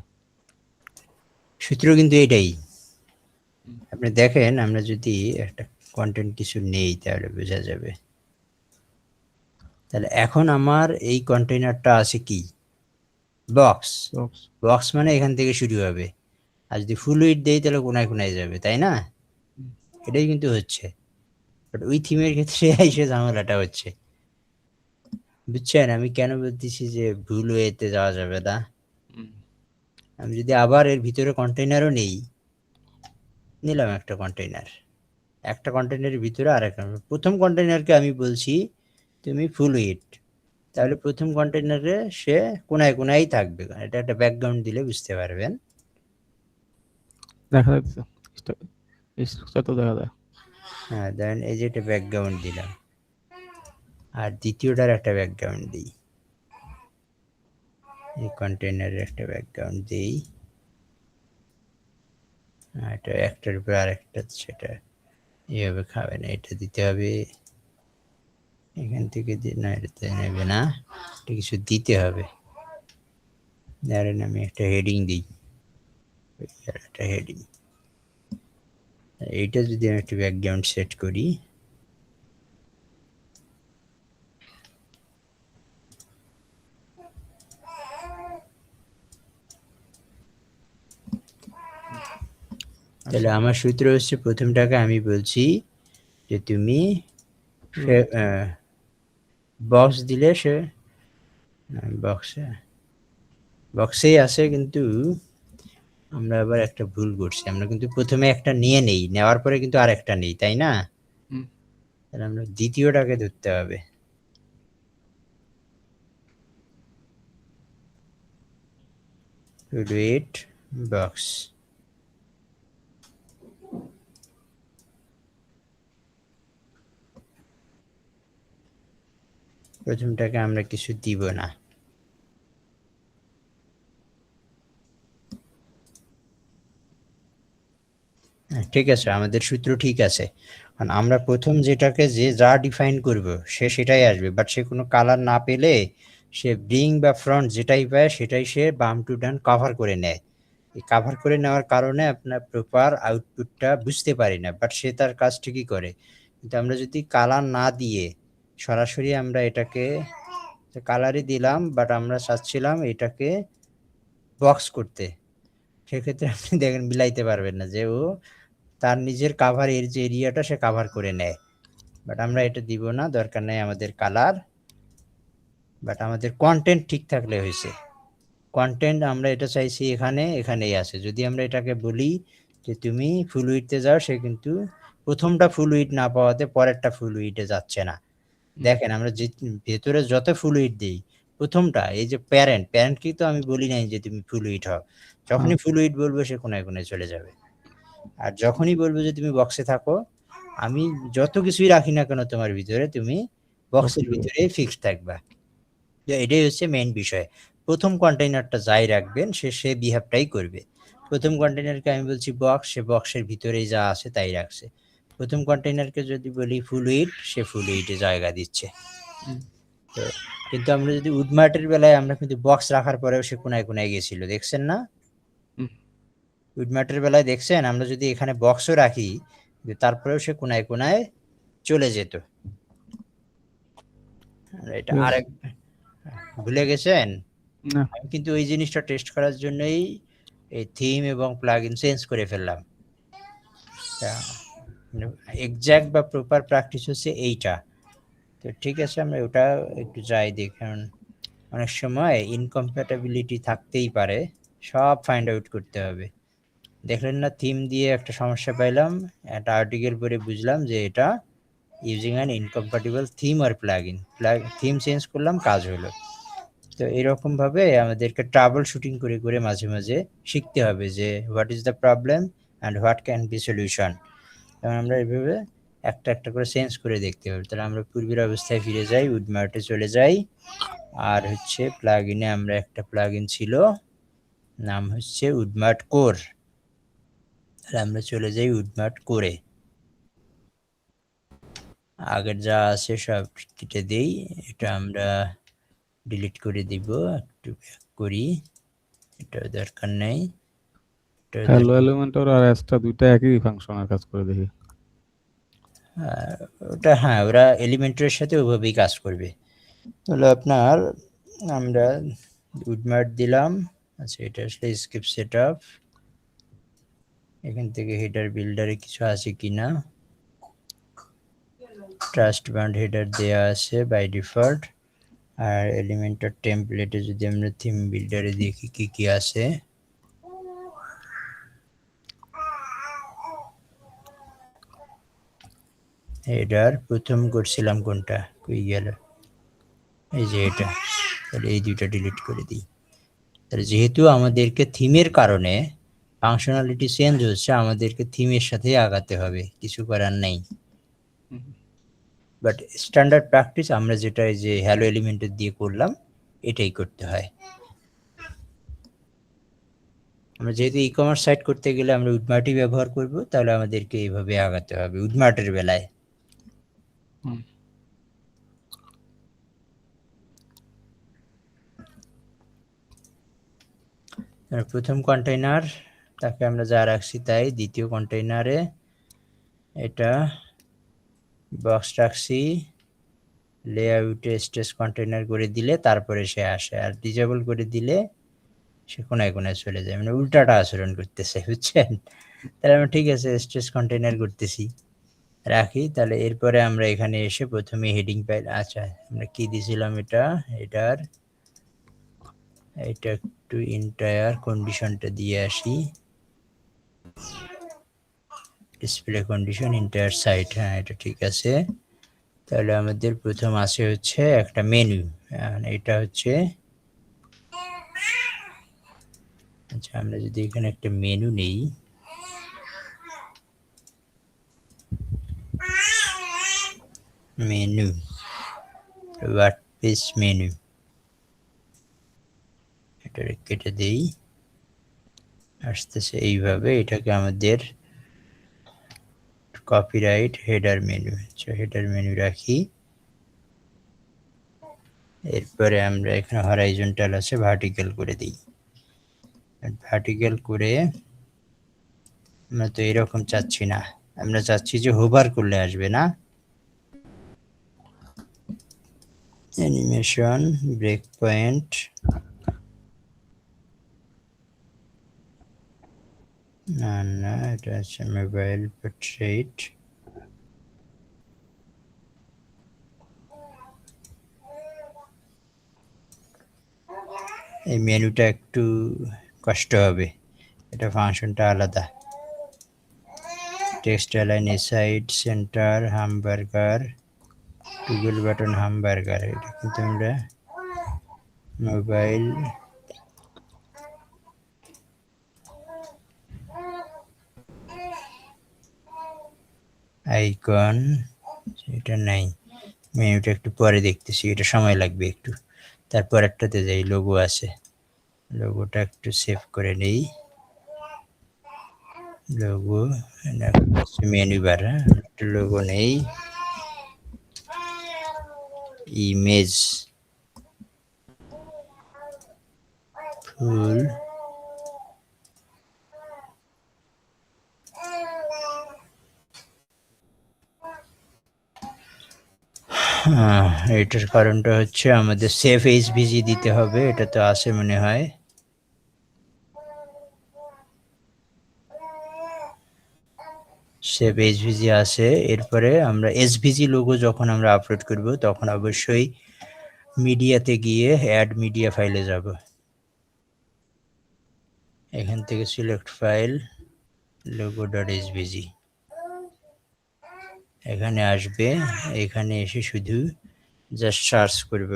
সূত্র কিন্তু এটাই। আপনি দেখেন, আমরা যদি একটা কন্টেন্ট কিছু নেই তাহলে বোঝা যাবে। তাহলে এখন আমার এই কন্টেইনারটা আছে কি, বক্স। বক্স। বক্স মানে এখান থেকে শুরু হবে, আর যদি ফুল উইড দেই তাহলে কোনায় কোনায় যাবে, তাই না? এটাই কিন্তু হচ্ছে, বাট ওই থিমের ক্ষেত্রে এসে ঝামেলাটা হচ্ছে। বুঝছেন আমি কেন বলতেছি যে ভুল ওয়েতে যাওয়া যাবে না? আমি যদি আবার এর ভিতরে কন্টেইনারও নেই, নিলাম একটা কন্টেইনার, একটা কন্টেইনারের ভিতরে আরেকটা, প্রথম কন্টেইনারকে আমি বলছি তুমি ফুল উইড, তাহলে প্রথম কন্টেইনারে সে কোনায় কোনায় থাকবে। এটা একটা ব্যাকগ্রাউন্ড দিলে বুঝতে পারবেন। দেখা যাচ্ছে, স্ট্রাকচার তো দেখা যায়। হ্যাঁ, দেন এই যে একটা ব্যাকগ্রাউন্ড দিলাম, আর দ্বিতীয়টার একটা ব্যাকগ্রাউন্ড দিই, এই কন্টেইনারের একটা ব্যাকগ্রাউন্ড দিই। এটা একটার উপর আরেকটা, সেটা এইভাবে খাবে না, এটা দিতে হবে এখান থেকে। না, এটাতে নেবে না, এটা কিছু দিতে হবে। ধরেন আমি একটা হেডিং দিই, একটা হেডিং, এইটা যদি আমি একটা ব্যাকগ্রাউন্ড সেট করি, তাহলে আমার সূত্র হচ্ছে, প্রথমটাকে আমি বলছি যে তুমি বক্স দিলে সে বক্সেই আছে, কিন্তু আমরা আবার একটা ভুল করছি। আমরা কিন্তু প্রথমে একটা নিয়ে নেই, নেওয়ার পরে কিন্তু আর একটা নেই, তাই না? তাহলে আমরা দ্বিতীয়টাকে ধরতে হবে। ডুইট বক্স, প্রথমটাকে আমরা কিছু দিব না। ঠিক আছে, আমাদের সূত্র ঠিক আছে, কারণ আমরা প্রথম যেটাকে যে যা ডিফাইন করব সে সেটাই আসবে, বাট সে কোনো কালার না পেলে সে ব্রিং বা ফ্রন্ট যেটাই পায় সেটাই সে বাম টু ডান কভার করে নেয়। এই কভার করে নেওয়ার কারণে আপনার প্রপার আউটপুটটা বুঝতে পারি না, বাট সে তার কাজ ঠিকই করে। কিন্তু আমরা যদি কালার না দিয়ে সরাসরি আমরা এটাকে কালারই দিলাম, বাট আমরা চাচ্ছিলাম এটাকে বক্স করতে, সেক্ষেত্রে আপনি দেখেন মিলাইতে পারবেন না, যে ও তার নিজের কাভার এর যে এরিয়াটা সে কাভার করে নেয়। বাট আমরা এটা দিব না, দরকার নেই আমাদের কালার, বাট আমাদের কন্টেন্ট ঠিক থাকলে হয়েছে। কন্টেন্ট আমরা এটা চাইছি এখানেই আছে। যদি আমরা এটাকে বলি যে তুমি ফুল উইডতে যাও, সে কিন্তু প্রথমটা ফুল উইড না পাওয়াতে পরেরটা ফুল উইডে যাচ্ছে না। দেখেন আমরা যে ভেতরে যত ফুল উইড দিই, প্রথমটা এই যে প্যারেন্ট কিন্তু আমি বলি নাই যে তুমি ফুল উইড হও, যখনই ফুল উইড বলবো সে কোনায় কোনায় চলে যাবে। আর যখনই বলবো যে তুমি বক্সে থাকো, আমি যত কিছুই রাখি না কেন তোমার ভিতরে, তুমি বক্সের ভিতরে ফিক্সড থাকবা। এটাই হচ্ছে মেইন বিষয়। প্রথম কন্টেইনারটা যাই রাখবেন সে বিহেভটাই করবে। প্রথম কন্টেইনারকে আমি বলছি বক্স, সে বক্সের ভিতরেই যা আছে তাই রাখছে। প্রথম কন্টেইনারকে যদি বলি ফুল উইড, সে ফুল উইডে জায়গা দিচ্ছে। তো কিন্তু আমরা যদি উডমার্টের বেলায় আমরা কিন্তু বক্স রাখার পরেও সে কোনায় কোনায় গেছিল, দেখছেন না? উডমার্টের বেলায় দেখছেন, আমরা যদি এখানে বক্সও রাখি তারপরেও সে কোনায় কোনায় চলে যেত। এটা আরেক ভুলে গেছেন? না আমি কিন্তু ওই জিনিসটা টেস্ট করার জন্যই এই থিম এবং প্লাগইন চেঞ্জ করে ফেললাম। এক্সাক্ট বা প্রপার প্র্যাকটিস হচ্ছে এইটা। তো ঠিক আছে, আমরা ওটা একটু যাই দেখি, কারণ অনেক সময় ইনকম্প্যাটাবিলিটি থাকতেই পারে, সব ফাইন্ড আউট করতে হবে। দেখলেন না, থিম দিয়ে একটা সমস্যা পাইলাম, একটা আর্টিকেল পড়ে বুঝলাম যে এটা ইউজিং অ্যান ইনকম্প্যাটিবল থিম আর প্লাগইন, থিম চেঞ্জ করলাম, কাজ হলো। তো এরকম ভাবে আমাদেরকে ট্রাবল শুটিং করে করে মাঝে মাঝে শিখতে হবে যে what is the problem and what can be solution. এবং আমরা এইভাবে একটা একটা করে চেঞ্জ করে দেখতে হবে। তাহলে আমরা পূর্বের অবস্থায় ফিরে যাই, উডমার্টে চলে যাই। আর হচ্ছে প্লাগইনে আমরা একটা প্লাগইন ছিল, নাম হচ্ছে উডমার্ট কোর। তাহলে আমরা চলে যাই উডমার্ট কোরে। আগের যা আছে সব কেটে দেই, এটা আমরা ডিলিট করে দিব, একটু ব্যাক করি, এটা দরকার নেই। হ্যালো এলিমেন্টর আর অ্যাসটা দুইটা একই ফাংশনের কাজ করে দেখি। ওটা হ্যাঁ, ওরা এলিমেন্টের সাথে ওভাবেই কাজ করবে। তাহলে আপনার আমরা উডমার্ট দিলাম। আচ্ছা, এটা আসলে স্কিপ সেট আপ, এখান থেকে হেডার বিল্ডারে কিছু আছে কিনা, ট্রাস্ট বান্ড হেডার দেয়া আছে বাই ডিফল্ট। আর এলিমেন্টার টেমপ্লেটে যদি আমরা থিম বিল্ডারে দেখি কি কি আছে, হেডার প্রথম করছিলাম কোনটা, কই গেল, এই যে এটা। তাহলে এই দুইটা ডিলিট করে দিই। তাহলে যেহেতু আমাদেরকে থিমের কারণে ফাংশনালিটি চেঞ্জ হচ্ছে, আমাদেরকে থিমের সাথে আগাতে হবে, কিছু করার নেই। বাট স্ট্যান্ডার্ড প্র্যাকটিস আমরা যেটা এই যে হ্যালো এলিমেন্টের দিয়ে করলাম, এটাই করতে হয়। আমরা যেহেতু ই কমার্স সাইট করতে গেলে আমরা উডমার্টই ব্যবহার করব, তাহলে আমাদেরকে এইভাবে আগাতে হবে উডমার্টের বেলায়। প্রথম কন্টেইনার তাকে আমরা যা রাখছি তাই, দ্বিতীয় কন্টেইনারে এটা বক্স রাখছি, লেআউটে স্টেজ কন্টেইনার করে দিলে তারপরে সে আসে, আর ডিজেবল করে দিলে সে কোনায় কোনায় চলে যায়, মানে উল্টাটা আচরণ করতেছে, বুঝছেন? তাহলে আমরা ঠিক আছে স্টেজ কন্টেইনার করতেছি, রাখি। তাহলে এরপরে আমরা এখানে এসে প্রথমে হেডিং পাই, আচ্ছা আমরা কি দিছিলাম, এটা হেডার, এটা একটু এন্টায়ার কন্ডিশনটা দিয়ে আসি, ডিসপ্লে কন্ডিশন এন্টায়ার সাইট, হ্যাঁ এটা ঠিক আছে। তাহলে আমাদের প্রথম আসে হচ্ছে একটা মেনু, এটা হচ্ছে, আচ্ছা আমরা যদি এখানে একটা মেনু নেই, মেনু ওয়ার্ডপ্রেস মেনু, এটা কেটে দেই, আসতেছে এইভাবে। এটাকে আমাদের কপিরাইট হেডার মেনু, আচ্ছা হেডার মেনু রাখি। এরপরে আমরা এখানে হরাইজন্টাল আছে, ভার্টিক্যাল করে দিই। ভার্টিক্যাল করে আমরা তো এরকম চাচ্ছি না, আমরা চাচ্ছি যে হোভার করলে আসবে, না অ্যানিমেশন ব্রেক পয়েন্ট, না না এটা আছে মোবাইল পোর্ট্রেট, এই মেনুটা একটু কষ্ট হবে, এটা ফাংশনটা আলাদা। Text align side centre hamburger, toggle button hamburger, এটা কিন্তু আমরা মোবাইল আইকন, এটা নাই, মেনুটা একটু পরে দেখতেছি, এটা সময় লাগবে একটু। তারপর একটাতে যাই, লোগো আছে, লোগোটা একটু সেভ করে নেই, লোগো মেনু বার, একটা লোগো নেই, ইমেজ ফুল, এটার কারণটা হচ্ছে আমাদের সেফ এইচভিজি দিতে হবে, এটা তো আছে মনে হয়। সেভ এইচভিজি আছে। এরপরে আমরা এসভিজি লোগো যখন আমরা আপলোড করব তখন অবশ্যই মিডিয়াতে গিয়ে অ্যাড মিডিয়া ফাইলে যাব। এখান থেকে সিলেক্ট ফাইল logo.svg, এখানে আসবে। এখানে এসে শুধু জাস্ট সার্চ করব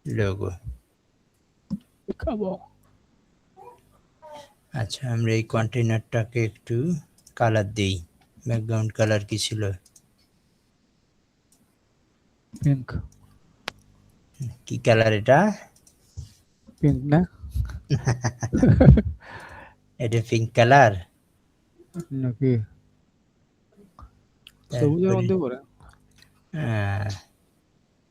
লোগো। খাবো। আচ্ছা, আমরা এই কন্টেইনারটাকে একটু কালার দেই। ব্যাকগ্রাউন্ড কালার কি ছিল? পিঙ্ক। কি কালার এটা? পিঙ্ক না? এটা পিঙ্ক কালার নাকি সবুজের মধ্যে পড়ে?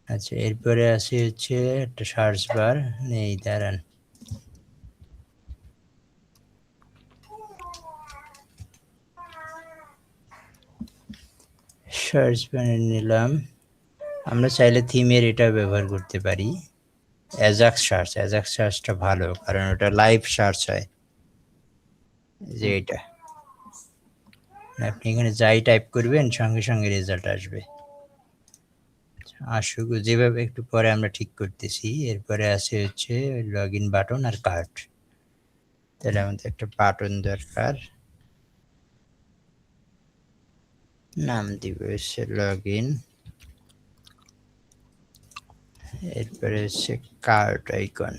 আচ্ছা, এরপরে আসে হচ্ছে একটা সার্চ বার নেই, দাঁড়ান। সার্চ বারে নিলাম। আমরা চাইলে থিমের এটা ব্যবহার করতে পারি, অ্যাজাক্স সার্চ। অ্যাজাক্স সার্চটা ভালো কারণ ওটা লাইভ সার্চ হয়, যে এটা আপনি এখানে যাই টাইপ করবেন সঙ্গে সঙ্গে রেজাল্ট আসবে। আসুক, যেভাবে একটু পরে আমরা ঠিক করতেছি। এরপরে আছে হচ্ছে লগ ইন বাটন আর কার্ড। তাহলে আমাদের একটা বাটন দরকার, নাম দিব হচ্ছে লগ ইন। এরপরে হচ্ছে কার্ড আইকন,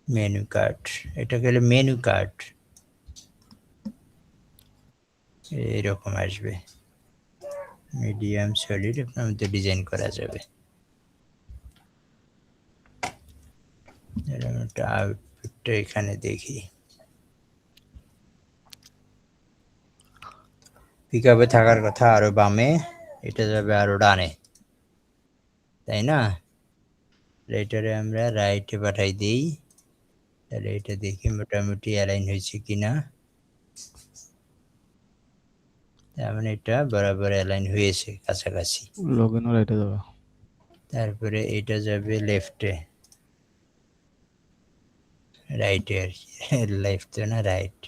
মেনু কার্ড। এটা গেলে মেনু কার্ড এইরকম আসবে, মিডিয়াম সলিড আপনার মধ্যে ডিজাইন করা যাবে। এরকম একটা আউটপুটটা এখানে দেখি। পিকআপে থাকার কথা আরো বামে, এটা যাবে আরো ডানে, তাই না? এটারে আমরা রাইটে পাঠাই দিই। তাহলে এটা দেখি মোটামুটি অ্যালাইন হয়েছে কিনা। তার মানে এটা বরাবর অ্যালাইন হয়েছে, কাছাকাছি। লগইন রাইটে যাবে। তারপরে এটা যাবে লেফটে, রাইটে আর কি, লেফট না রাইট।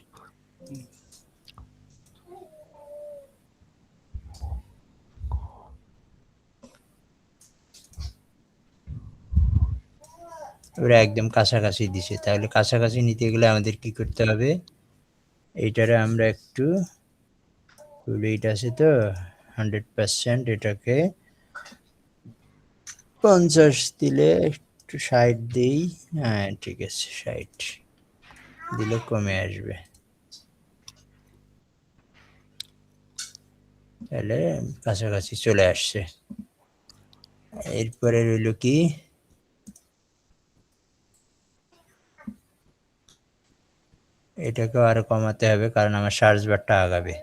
ওরা একদম কাছাকাছি দিছে। তাহলে কাছাকাছি নিতে গেলে আমাদের কি করতে হবে? এইটারে আমরা একটু এইটা আছে তো 100%, এটাকে 50 দিলে একটু 60 দিই। হ্যাঁ ঠিক আছে, 60 দিলে কমে আসবে। তাহলে কাছাকাছি চলে আসছে। এরপরে রইল কি, এটাকে আরো কমাতে হবে কারণ আমার সার্চ বারটা আগাবে।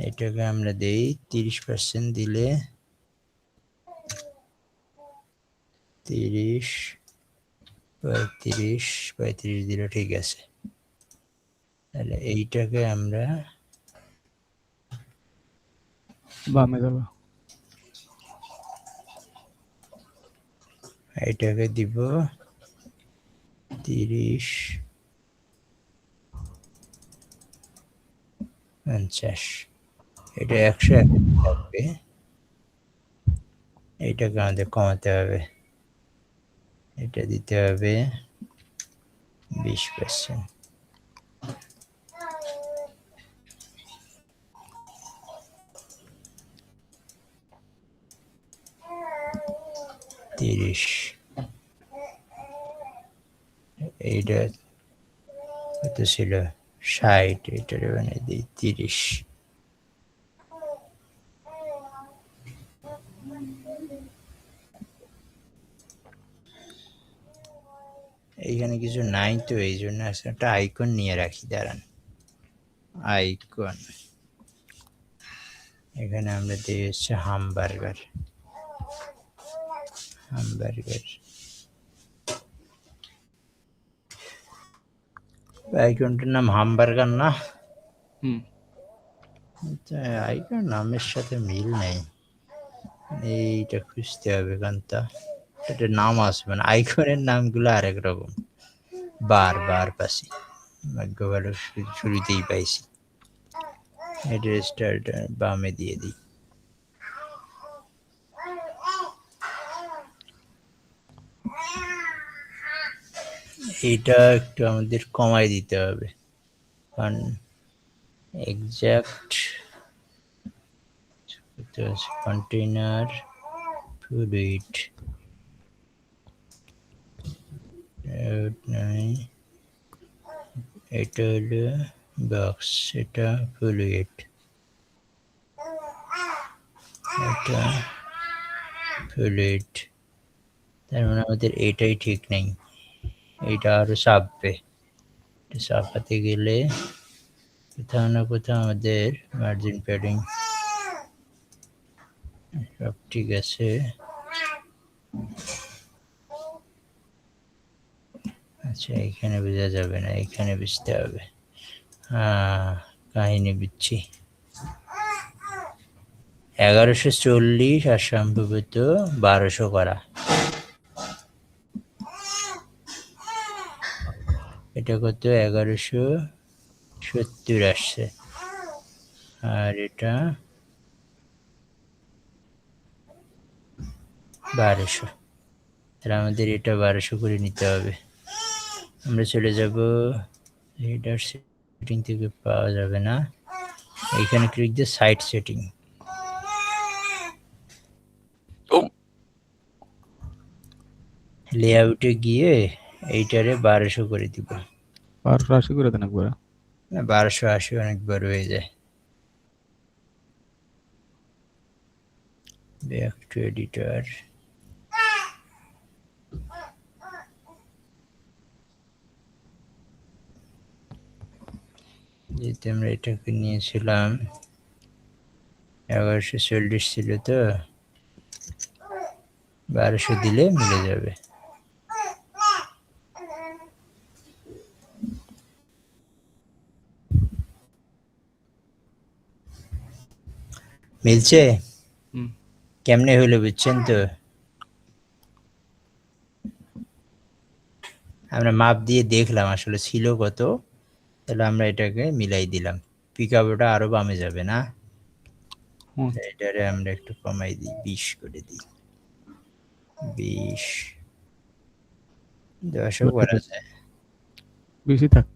এটাকে আমরা দেই 30%, দিলে 30, 35 দিলে ঠিক আছে। তাহলে এইটাকে আমরা বামে যাবে। এটাকে দিব 30, 50, এটা 100 থাকবে। এইটাকে আমাদের কমাতে হবে, এটা দিতে হবে 20%। এইটা কত ছিল? 60, এটার মানে দিই 30। এইখানে কিছু নাই তো, এই জন্য একটা আইকন নিয়ে রাখি, দাঁড়ান। আইকন এখানে আমরা দিই হচ্ছে হামবার্গার। আইকনটার নাম হামবার্গার না? হুম। আইকন নামের সাথে মিল নেই, এইটা খুঁজতে হবে কান্তা, এটা নাম আসবে না, আইকনের নামগুলো আরেক রকম। বার পাচ্ছি, ভাগ্য ভালো শুরুতেই পাইছি। অ্যাড্রেসটা বামে দিয়ে দিই। এটা একটু আমাদের কমাই দিতে হবে, কারণ এক্সাক্ট কন্টেইনার ফ্লুইড এটা হলো বক্স, এটা ফ্লুইড, এটা ফ্লুইড, তার মানে আমাদের এটাই ঠিক নেই, এটা আরো চাপবে। চাপাতে গেলে কোথাও না কোথাও আমাদের মার্জিন প্যাডিং সব ঠিক আছে। আচ্ছা এখানে বোঝা যাবে না, এখানে বুঝতে হবে। কাহিনী বুঝছি, 1140 আর সম্ভবত 1200 করা। এটা কত? 1170 আসছে, আর এটা 1200। তাহলে আমাদের এটা 1200 করে নিতে হবে। আমরা চলে যাব হেডার সেটিং থেকে, পাওয়া যাবে না, এখানে ক্লিক দিয়ে সাইট সেটিং, লেআউটে গিয়ে এইটারে 1200 করে দিব। 1280 করে দেন একবার। 1280 অনেক বড় হয়ে যায়। ব্যাক টু এডিটর, যেহেতু আমরা এটাকে নিয়েছিলাম 1140 ছিল, তো 1200 দিলে মিলে যাবে। মিলছে? কেমনে হইলো বুঝছেন তো? আমরা মাপ দিয়ে দেখলাম আসলে ছিল কত, তাহলে আমরা এটাকে মিলাই দিলাম। পিকআপটা আরো বামে যাবে না, এটারে আমরা একটু কমাই দিই, 20 করে দিই। 20 10 করা যায়, বেশি থাক।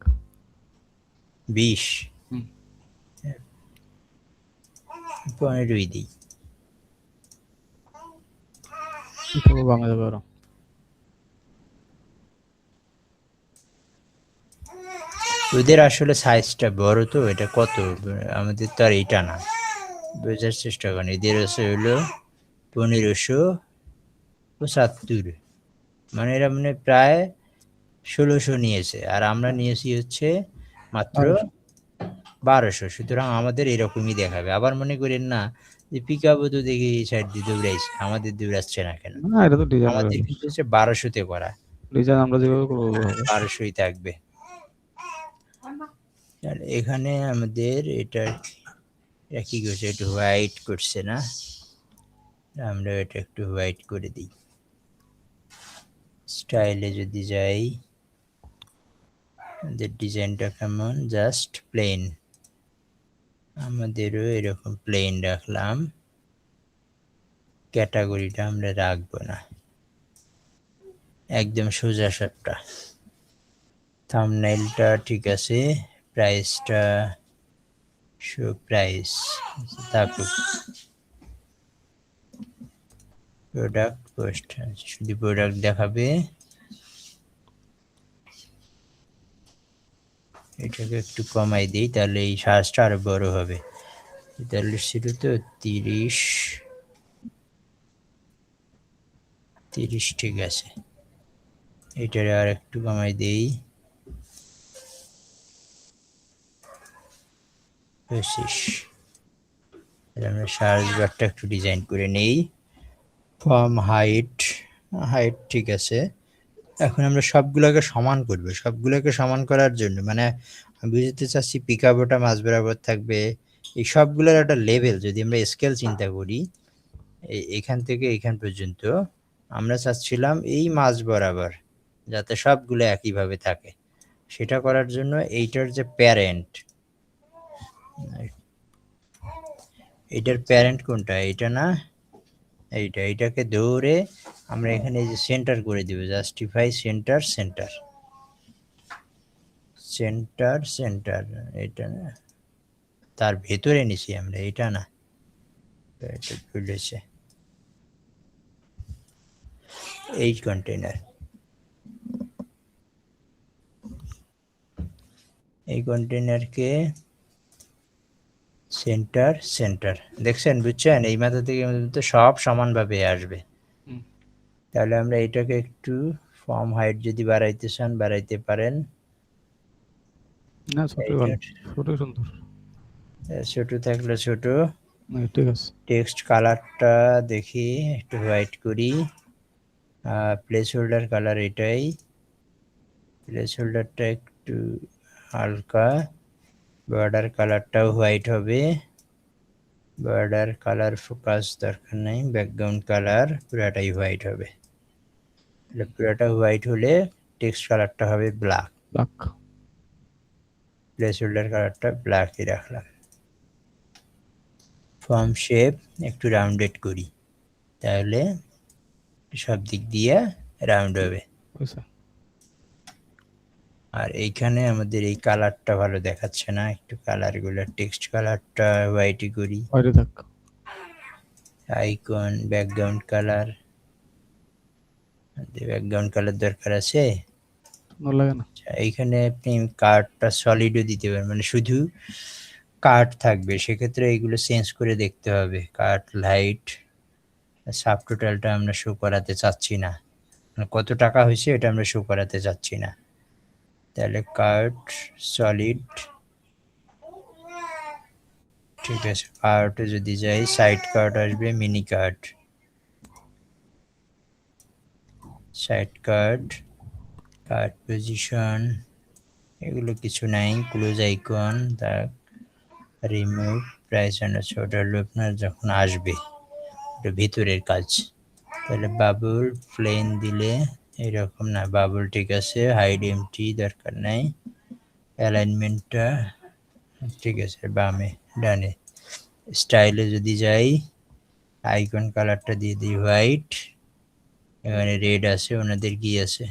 20 15 দিই। বাংলা যাবে আরো। ওদের আসলে সাইজটা বড়, তো এটা কত, আমাদের তো আর এইটা না, বোঝার চেষ্টা করেন। এদের হলো 1575, মানে এরা মানে প্রায় 1600 নিয়েছে, আর আমরা নিয়েছি হচ্ছে মাত্র 1200। সুতরাং আমাদের এরকমই দেখাবে। আবার মনে করেন না যে পিকআপও তো দেখি এই সাইড দিয়ে দৌড়াইছে, আমাদের দৌড়াচ্ছে না কেন? না এটা তো ডিজাইন, আমাদের কিন্তু হচ্ছে 1200-তে করা, ডিজাইন আমরা যেভাবে করবো ওইভাবে হবে। 1200ই থাকবে। আর এখানে আমাদের এটা কি করছে, একটু হোয়াইট করছে না, আমরা এটা একটু হোয়াইট করে দিই। স্টাইলে যদি যাই, আমাদের ডিজাইনটা কেমন, জাস্ট প্লেন, আমাদেরও এরকম প্লেন রাখলাম। ক্যাটাগরিটা আমরা রাখবো না, একদম সোজা সাপটা। থাম্বনেইলটা ঠিক আছে, প্রাইসটা শো প্রাইস, তারপর প্রোডাক্ট পোস্ট, শুধু প্রোডাক্ট দেখাবে। এটাকে একটু কমাই দিই, তাহলে এই সাইজটা আরো বড় হবে। 43 ছিল তো, 30 ঠিক আছে। এটারে আর একটু কমাই দিই, 25। আমরা সার্চ বারটা একটু ডিজাইন করে নেই। ফর্ম হাইট ঠিক আছে। এখন আমরা সবগুলোকে সমান করব। সবগুলোকে সমান করার জন্য মানে আমি বুঝতে চাচ্ছি পিকআপটা মাঝ বরাবর থাকবে, এই সবগুলোর একটা লেভেল যদি আমরা স্কেল চিন্তা করি, এখান থেকে এখান পর্যন্ত আমরা চাচ্ছিলাম এই মাঝ বরাবর যাতে সবগুলো একইভাবে থাকে। সেটা করার জন্য এইটার যে প্যারেন্ট, এইটার প্যারেন্ট কোনটা, এইটা না এইটাকে ধরে আমরা এখানে এই যে সেন্টার করে দিব, justify centre centre centre centre, এটা না, তার ভেতরে নিছি আমরা, এটা না, এটা ভুলেছে, এই কন্টেইনার, এই কন্টেইনারকে সেন্টার সেন্টার, দেখছেন, বুঝছেন? এই মাথা থেকে সব সমানভাবে আসবে। তাহলে আমরা এটাকে একটু ফর্ম হাইট যদি বাড়াইতে চান বাড়াইতে পারেন, না ছোট ভালো, ছোট সুন্দর, ছোট থাকলে ছোট। ঠিক আছে। টেক্সট কালারটা দেখি একটু হোয়াইট করি, প্লেস হোল্ডার কালার এটাই, প্লেস হোল্ডারটা একটু হালকা, বর্ডার কালারটাও হোয়াইট হবে, বর্ডার কালার ফোকাস দরকার নেই, ব্যাকগ্রাউন্ড কালার পুরাটাই হোয়াইট হবে। পুরাটা হোয়াইট হলে টেক্সট কালারটা হবে ব্ল্যাক, ব্ল্যাক, প্লেস হোল্ডার কালারটা ব্ল্যাকই রাখলাম। ফর্ম শেপ একটু রাউন্ডেড করি, তাহলে সব দিক দিয়ে রাউন্ড হবে। আর এইখানে আমাদের এই কালারটা ভালো দেখাচ্ছে না, একটু কালারগুলো, টেক্সট কালারটা হোয়াইটই করি, icon background colour, background colour দরকার আছে, এইখানে আপনি কার্ডটা সলিডও দিতে পারেন, মানে শুধু কার্ড থাকবে, সেক্ষেত্রে এইগুলো চেঞ্জ করে দেখতে হবে। কার্ড লাইট, সাব টোটালটা আমরা শো করাতে চাচ্ছি না, কত টাকা হয়েছে এটা আমরা শো করাতে চাচ্ছি না, তাহলে কার্ড সলিড, ঠিক আছে। কার্ডে যদি যাই, সাইড কার্ড আসবে, mini card, side card, card position, এগুলো কিছু নাই, ক্লোজ আইকন, দাগ, রিমুভ, প্রাইস আন্ডারস্কোর, ওটা হলো আপনার যখন আসবে, এটা ভিতরের কাজ। তাহলে বাবল প্লেন দিলে এরকম না, বাবল ঠিক আছে, হাইড এমটি দরকার নাই, অ্যালাইনমেন্টটা ঠিক আছে, বামে ডানে। স্টাইলে যদি যাই, আইকন কালারটা দিয়ে দিই হোয়াইট, এখানে রেড আছে, ওনাদের কি আছে,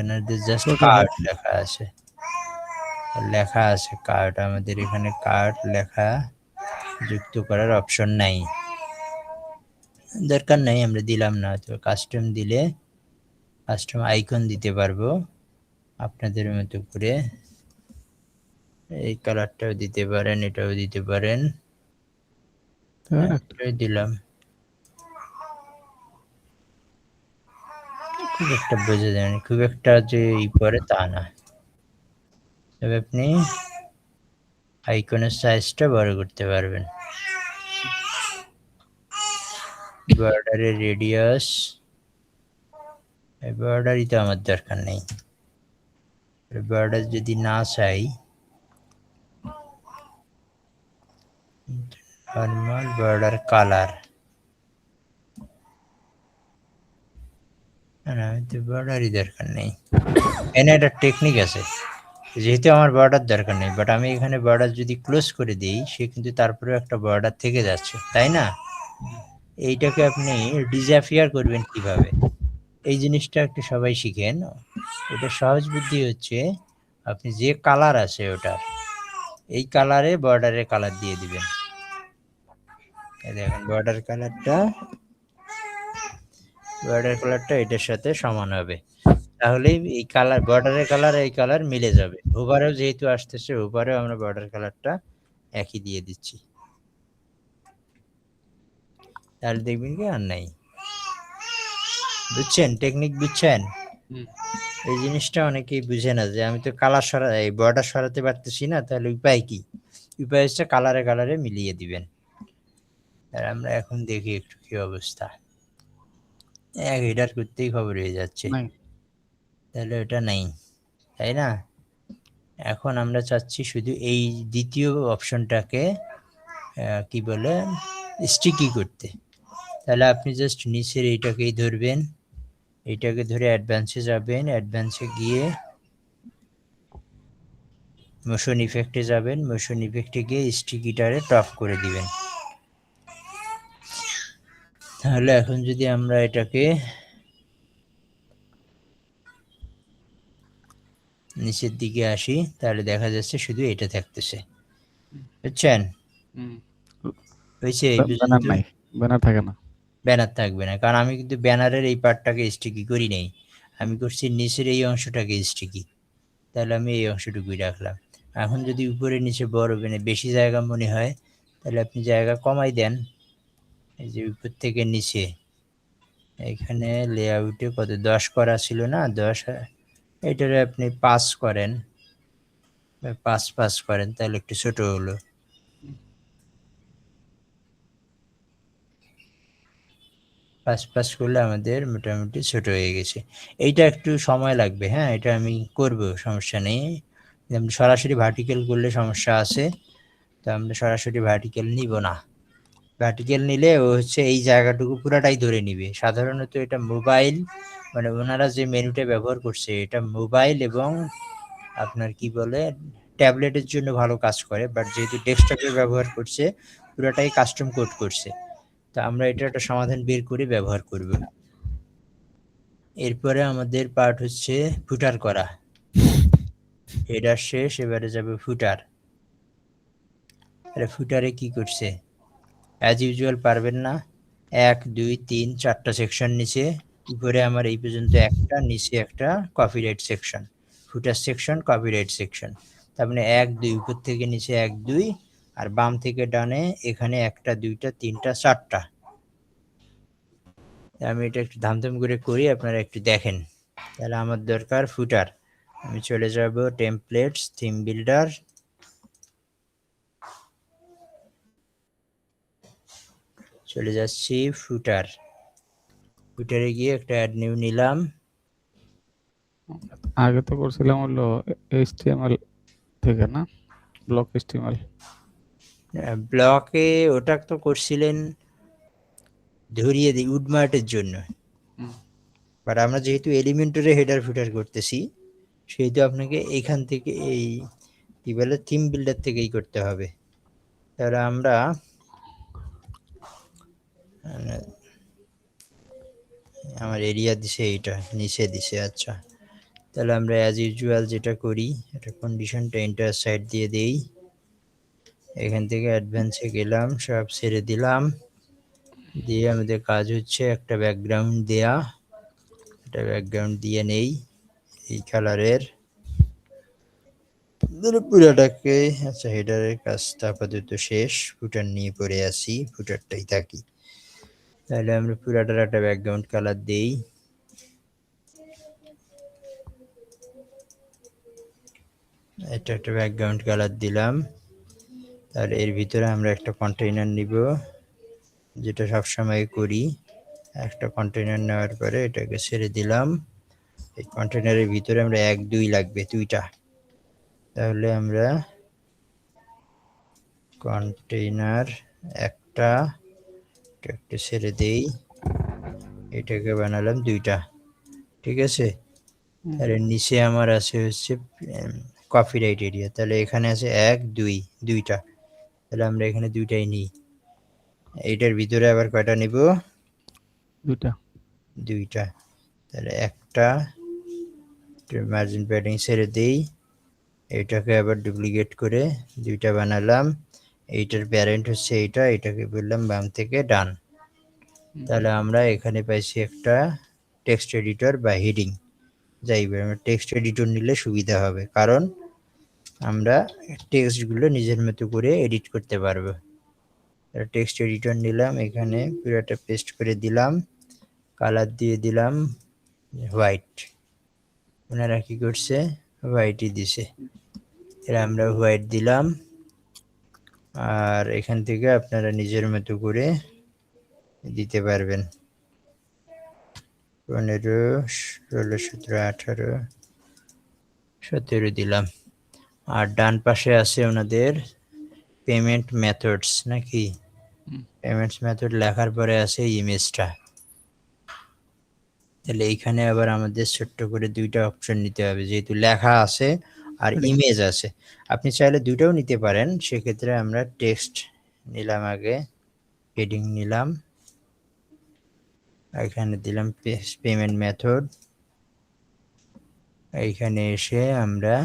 ওনাদের জাস্ট কার্ড লেখা আছে, লেখা আছে কার্ড, আমাদের এখানে কার্ড লেখা যুক্ত করার অপশন নাই, দরকার নাই, আমরা দিলাম না। তো কাস্টম দিলে কাস্টম আইকন দিতে পারবো আপনাদের মতো করে, এই কালারটাও দিতে পারেন, এটাও দিতে পারেন, দিলাম, খুব একটা বোঝা যায় না, খুব একটা যে ই করে তা না, তবে আপনি আইকনের সাইজটা বড় করতে পারবেন। বর্ডারের রেডিয়াস, বর্ডারই তো আমার দরকার নেই, বর্ডার যদি না চাই, নর্মাল বর্ডার কালার, না তো বর্ডারই দরকার নেই। এখানে একটা টেকনিক আছে, যেহেতু আমার বর্ডার দরকার নেই, বাট আমি এখানে বর্ডার যদি ক্লোজ করে দিই, সে কিন্তু তারপরেও একটা বর্ডার থেকে যাচ্ছে, তাই না? এইটাকে আপনি ডিসঅ্যাপিয়ার করবেন কিভাবে, এই জিনিসটা একটু সবাই শিখেন। এটা সহজ বুদ্ধি হচ্ছে, আপনি যে কালার আছে ওটা, এই কালারে বর্ডারের কালার দিয়ে দিবেন, দেখেন বর্ডার কালারটা এটার সাথে সমান হবে, তাহলেই এই কালার, বর্ডারের কালার এই কালার মিলে যাবে। ওভারেও যেহেতু আসতেছে, ওভারেও আমরা বর্ডার কালারটা একই দিয়ে দিচ্ছি, তাহলে দেখবেন কি আর নাই। বুঝছেন টেকনিক, বুঝছেন? এই জিনিসটা অনেকেই বুঝে না, যে আমি তো কালার এই বর্ডার সরাতে পারতেছি না, তাহলে উপায় কি? উপায় হচ্ছে কালারে মিলিয়ে দিবেন। আর আমরা এখন দেখি একটু কি অবস্থা, এক হেডার করতেই খবর হয়ে যাচ্ছে, তাহলে ওটা নাই, তাই না? এখন আমরা চাচ্ছি শুধু এই দ্বিতীয় অপশনটাকে কি বলে স্টিকি করতে। তাহলে আপনি জাস্ট নিচের এইটাকেই ধরবেন, এইটাকে ধরে অ্যাডভান্সে যাবেন, অ্যাডভান্সে গিয়ে মোশন ইফেক্টে যাবেন, মোশন ইফেক্টে গিয়ে স্টিকিটারে টপ করে দিবেন। তাহলে এখন যদি আমরা এটাকে নিচের দিকে আসি তাহলে দেখা যাচ্ছে শুধু এটা থাকতেছে, বুঝছেন? হয়েছে এই ব্যানার পর্যন্ত? নাই, ব্যানার থাকে না। ব্যানার থাকবে না, কারণ আমি কিন্তু ব্যানারের এই পার্টটাকে স্টিকি করি নাই, আমি করছি নিচের এই অংশটাকে স্টিকি। তাহলে আমি এই অংশটুকুই রাখলাম। এখন যদি উপরে নিচে বড় মানে বেশি জায়গা মনে হয় তাহলে আপনি জায়গা কমাই দেন। এই যে উপর থেকে নিচে এখানে লেআউটে কত 10 করা ছিল না, 10, এটারে আপনি 5 করেন, 5 করেন, তাহলে একটু ছোট হলো। 5 করলে আমাদের মোটামুটি ছোট হয়ে গেছে। এইটা একটু সময় লাগবে, হ্যাঁ, এটা আমি করব, সমস্যা নেই। আপনি সরাসরি ভার্টিক্যাল করলে সমস্যা আছে, তো আমরা সরাসরি ভার্টিক্যাল নিব না। ভার্টিক্যাল নিলে ও হচ্ছে এই জায়গাটুকু পুরাটাই ধরে নিবে। সাধারণত এটা মোবাইল মানে ওনারা যে মেনুটা ব্যবহার করছে এটা মোবাইল এবং আপনার কি বলে ট্যাবলেটের জন্য ভালো কাজ করে, বাট যেহেতু ডেস্কটপে ব্যবহার করছে পুরাটাই কাস্টম কোড করছে, তো আমরা এটা একটা সমাধান বের করে ব্যবহার করব। এরপরে আমাদের পার্ট হচ্ছে ফুটার করা। হেডার শেষ, এবারে যাবে ফুটার। আরে ফুটারে কি করছে? অ্যাজ ইউজুয়াল পারবেন না, 1 2 3 4টা সেকশন নিচে, উপরে আমার এই পর্যন্ত একটা, নিচে একটা কপিরাইট সেকশন, ফুটার সেকশন, কপিরাইট সেকশন। তার মানে 1 2 উপর থেকে নিচে 1 2, আর বাম থেকে ডানে এখানে 1টা 2টা 3টা 4টা। আমি এটা একটু ধামধাম করে করি, আপনারা একটু দেখেন। তাহলে আমার দরকার ফুটার। আমি চলে যাব টেমপ্লেটস, থিম বিল্ডার, চলে যাচ্ছি ফুটার। ফুটারে গিয়ে একটা অ্যাড নিউ নিলাম। আগে তো করছিলাম হলো HTML থেকে, না ব্লক HTML। ব্লকে ওটা তো করছিলেন ধরিয়ে দিই উডমার্টের জন্য, বাট আমরা যেহেতু এলিমেন্টরে হেডার ফুটার করতেছি সেহেতু আপনাকে এইখান থেকে এই কি বলে থিম বিল্ডার থেকেই করতে হবে। তাহলে আমরা আমার এরিয়া দিছে, এইটা নিচে দিছে, আচ্ছা। তাহলে আমরা অ্যাজ ইউজুয়াল যেটা করি, এটা কন্ডিশনটা এন্টার সাইড দিয়ে দেই, এখান থেকে অ্যাডভান্সে গেলাম, সব ছেড়ে দিলাম, দিয়ে আমাদের কাজ হচ্ছে একটা ব্যাকগ্রাউন্ড দেয়া। এটা ব্যাকগ্রাউন্ড দিয়ে নেই এই কালারের পুরাটাকে। আচ্ছা, হেডারের কাজটা আপাতত শেষ, ফুটার নিয়ে পড়ে আসি, ফুটারটাই থাকি। তাহলে আমরা পুরাটার একটা ব্যাকগ্রাউন্ড কালার দেই, এটা একটা ব্যাকগ্রাউন্ড কালার দিলাম। আর এর ভিতরে আমরা একটা কন্টেইনার নিব, যেটা সবসময় করি। একটা কন্টেইনার নেওয়ার পরে এটাকে ছেড়ে দিলাম, এই কন্টেইনারের ভিতরে আমরা 1 2 লাগবে, 2টা। তাহলে আমরা কন্টেইনার একটা, এটাকে ছেড়ে দেই, এটাকে বানালাম 2টা, ঠিক আছে। তাহলে নিচে আমার আছে হচ্ছে কপিরাইট এরিয়া, তাহলে এখানে আছে 1 2, 2টা। তাহলে আমরা এখানে 2টাই নিই। এইটার ভিতরে আবার কয়টা নিব? 2টা। 2টা। তাহলে একটা মার্জিন প্যাডিং ছেড়ে দেই, এইটাকে আবার ডুপ্লিকেট করে 2টা বানালাম। এইটার প্যারেন্ট হচ্ছে এইটা, এটাকে বললাম বাম থেকে ডান। তাহলে আমরা এখানে পাইছি একটা টেক্সট এডিটর বা হেডিং। যাই হোক, আমরা টেক্সট এডিটর নিলে সুবিধা হবে, কারণ আমরা টেক্সটগুলো নিজের মতো করে এডিট করতে পারবো। টেক্সট এডিটর নিলাম, এখানে পুরোটা পেস্ট করে দিলাম, কালার দিয়ে দিলাম হোয়াইট। ওনারা কি করছে? হোয়াইটই দিছে, এরা আমরা হোয়াইট দিলাম। আর এখান থেকে আপনারা নিজের মতো করে দিতে পারবেন। 15 16 17 18 17 দিলাম। আর ডান পাশে আছে ওনাদের পেমেন্ট মেথডস নাকি? পেমেন্টস মেথড লেখার পরে আছে ইমেজটা। তাহলে এইখানে আবার আমাদের ছোট্ট করে দুইটা অপশন নিতে হবে, যেহেতু লেখা আছে আর ইমেজ আছে। আপনি চাইলে দুইটাও নিতে পারেন, সেক্ষেত্রে আমরা টেক্সট নিলাম, আগে হেডিং নিলাম, এখানে দিলাম পেমেন্ট মেথড। এইখানে এসে আমরা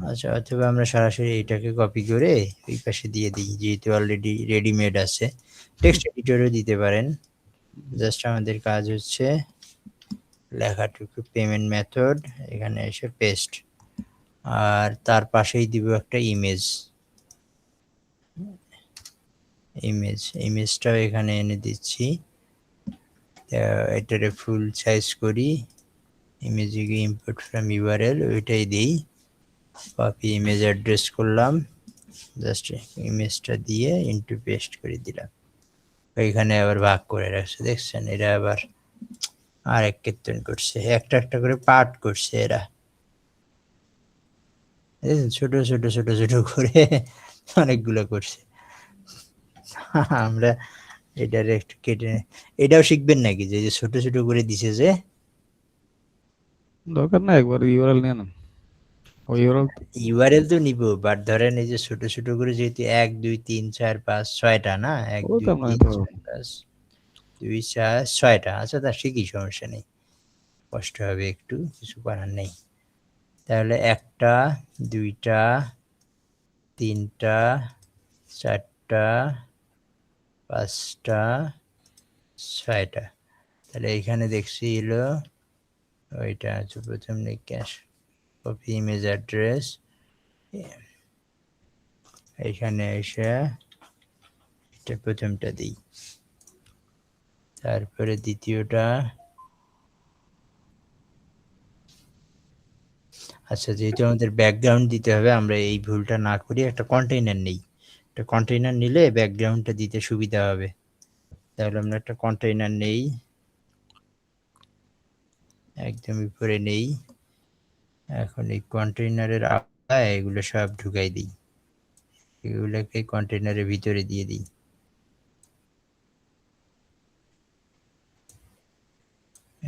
আচ্ছা, অথবা আমরা সরাসরি এইটাকে কপি করে ওই পাশে দিয়ে দিই, যেহেতু অলরেডি রেডিমেড আছে। টেক্সট এডিটরেও দিতে পারেন। জাস্ট আমাদের কাজ হচ্ছে লেখাটুকু পেমেন্ট মেথড, এখানে এসে পেস্ট, আর তার পাশেই দিব একটা ইমেজটাও এখানে এনে দিচ্ছি। এটারে ফুল সাইজ করি, ইমেজে ইম্পোর্ট ফ্রম ইউআরএল ওইটাই দিই, কপি ইমেজ অ্যাড্রেস করলাম, জাস্ট ইমেজটা দিয়ে ইনটু পেস্ট করে দিলাম। ওইখানে আবার ভাগ করে রাখছে, দেখছেন? এরা আবার আরেক কীর্তন করছে, একটা একটা করে পার্ট করছে এরা, ছোট ছোট ছোট ছোট করে অনেকগুলো করছে। আমরা এটার একটু কেটে, এটাও শিখবেন নাকি যে ছোট ছোট করে দিছে যে? দরকার না, একবার ইউআরএল নিয়ে নেন। ওই ইউআরএল ইউআরএল তো নিব, বাট ধরেন এই যে ছোট ছোট করে, যেহেতু 1 2 3 4 5 6টা না, 1 ও 2 তো আমরা 3 নিতে 4 5 2 4 6টা, আচ্ছা তা শিখি, সমস্যা নেই, কষ্ট হবে একটু, কিছু করার নেই। তাহলে 1টা 2টা 3টা 4টা 5টা 6টা। তাহলে এইখানে দেখছি এলো ওইটা আছে, প্রথম ক্যাশ কপি ইমেজ অ্যাড্রেস, এইখানে এসে এটা প্রথমটা দিই, তারপরে দ্বিতীয়টা। আচ্ছা, যেহেতু আমাদের ব্যাকগ্রাউন্ড দিতে হবে, আমরা এই ভুলটা না করি, একটা কন্টেইনার নেই। একটা কন্টেইনার নিলে ব্যাকগ্রাউন্ডটা দিতে সুবিধা হবে। তাহলে আমরা একটা কন্টেইনার নেই, একদম উপরে নেই। এখন এই কন্টেইনারের আওতায় এগুলো সব ঢুকাই দিই, এগুলোকে কন্টেইনারের ভিতরে দিয়ে দিই।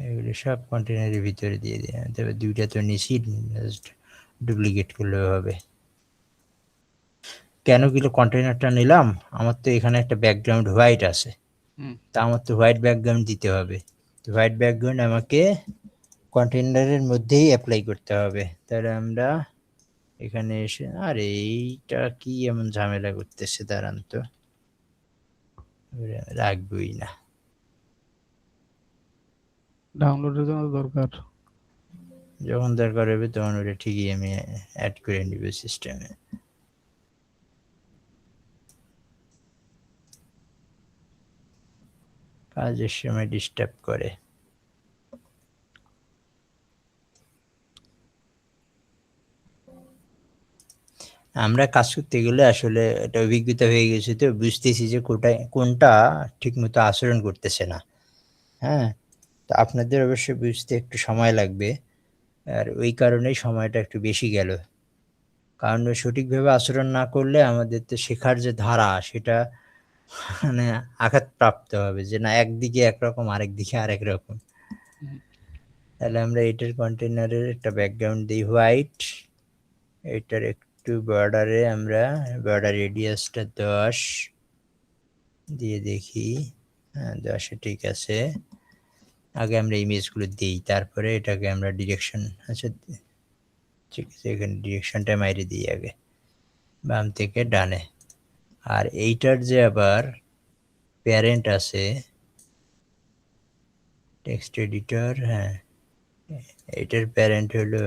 এগুলো সব কন্টেইনারের ভিতরে দিয়ে দিই। তবে দুইটা তো নিচি, জাস্ট ডুপ্লিকেট করলেও হবে। কেন কিলো কন্টেইনারটা নিলাম? আমার তো এখানে একটা ব্যাকগ্রাউন্ড হোয়াইট আছে, তা আমার তো হোয়াইট ব্যাকগ্রাউন্ড দিতে হবে। তো হোয়াইট ব্যাকগ্রাউন্ড আমাকে কন্টেইনারের মধ্যেই অ্যাপ্লাই করতে হবে। তাহলে আমরা এখানে এসে, আরে এইটা কি এমন ঝামেলা করতেছে, দাঁড়ান তো, রাখবই না। ডাউনলোডের জন্য দরকার। যখন দরকার হবে তখন ওটা ঠিকই আমি অ্যাড করে নিব সিস্টেমে। কাজের সময় ডিস্টার্ব করে। আমরা কাজ করতে গেলে আসলে এটা অভিজ্ঞতা হয়ে গেছে, তো বুঝতেছি যে কোনটা ঠিক মতো আচরণ করতেছে না। হ্যাঁ, তো আপনাদের অবশ্যই বুঝতে একটু সময় লাগবে, আর ওই কারণেই সময়টা একটু বেশি গেল। কারণ সঠিকভাবে আচরণ না করলে আমাদের তো শেখার যে ধারা, সেটা মানে আঘাতপ্রাপ্ত হবে, যে না একদিকে একরকম আরেক দিকে আরেক রকম। তাহলে আমরা এটার কন্টেইনারের একটা ব্যাকগ্রাউন্ড দিই হোয়াইট, এটার একটু বর্ডারে আমরা বর্ডার রেডিয়াসটা 10 দিয়ে দেখি, হ্যাঁ 10-এ ঠিক আছে। আগে আমরা ইমেজগুলো দিই, তারপরে এটাকে আমরা ডিরেকশন, আচ্ছা ঠিক আছে, এখানে ডিরেকশনটা মাইরে দিই আগে, বাম থেকে ডানে। আর এইটার যে আবার প্যারেন্ট আছে, টেক্সট এডিটর, হ্যাঁ এটার প্যারেন্ট হলো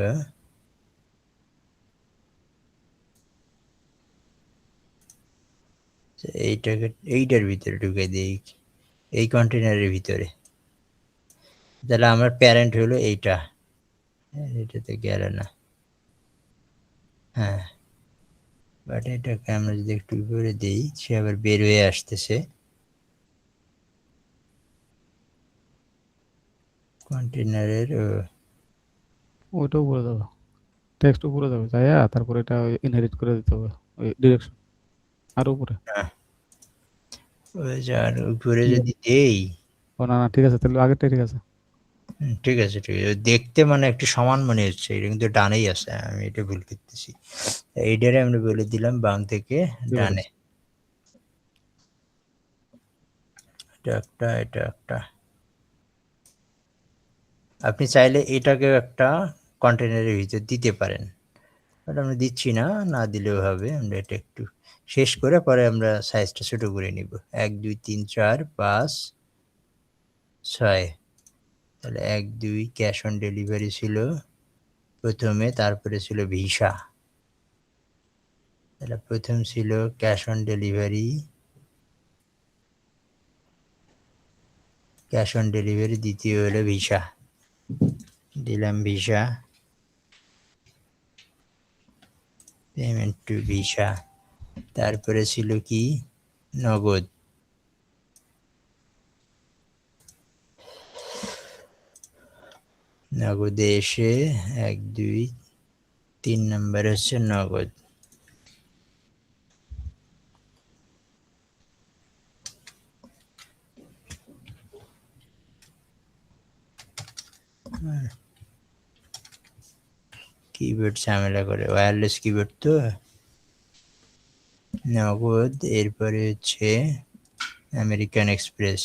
এইটাকে, এইটার ভিতরে ঢুকে দিই, এই কন্টেইনারের ভিতরে। তাহলে আমার প্যারেন্ট হলো এইটা, এটাতে গেল না। হ্যাঁ, বাট এটাকে আমরা যদি একটু করে দিই, সে আবার বের হয়ে আসতেছে। কন্টেইনারের ওইটা উপরে যাবে, টেক্সট উপরে যাবে, যাইয়া তারপর এটা ইনহেরিট করে দিতে হবে ওই ডিরেকশন। আর উপরে? ওই যে আর উপরে যদি দেই, ও না না ঠিক আছে, তাহলে আগেরটাই ঠিক আছে। ঠিক আছে ঠিক আছে, দেখতে মানে একটু সমান মনে হচ্ছে, এটা কিন্তু ডানেই আছে, আমি এটা ভুল করতেছি। এইটারে আমরা বলে দিলাম বাম থেকে ডানে, এটা একটা এটা একটা। আপনি চাইলে এটাকেও একটা কন্টেনারের ভিতর দিতে পারেন, বাট আমরা দিচ্ছি না, না দিলেও হবে। আমরা এটা একটু শেষ করে পরে আমরা সাইজটা ছোট করে নিব। 1 2 3 4 5 6, তাহলে 1 2 ক্যাশ অন ডেলিভারি ছিল প্রথমে, তারপরে ছিল ভিসা। তাহলে প্রথম ছিল cash on delivery, cash on delivery, দ্বিতীয় হলো ভিসা, দিলাম ভিসা, পেমেন্ট টু ভিসা। তারপরে ছিল কি নগদ, নগদে এসে 1 2 3 নাম্বার হচ্ছে নগদ। কিবোর্ড ঝামেলা করে, ওয়্যারলেস কিবোর্ড তো। নগদ, এরপরে হচ্ছে আমেরিকান এক্সপ্রেস,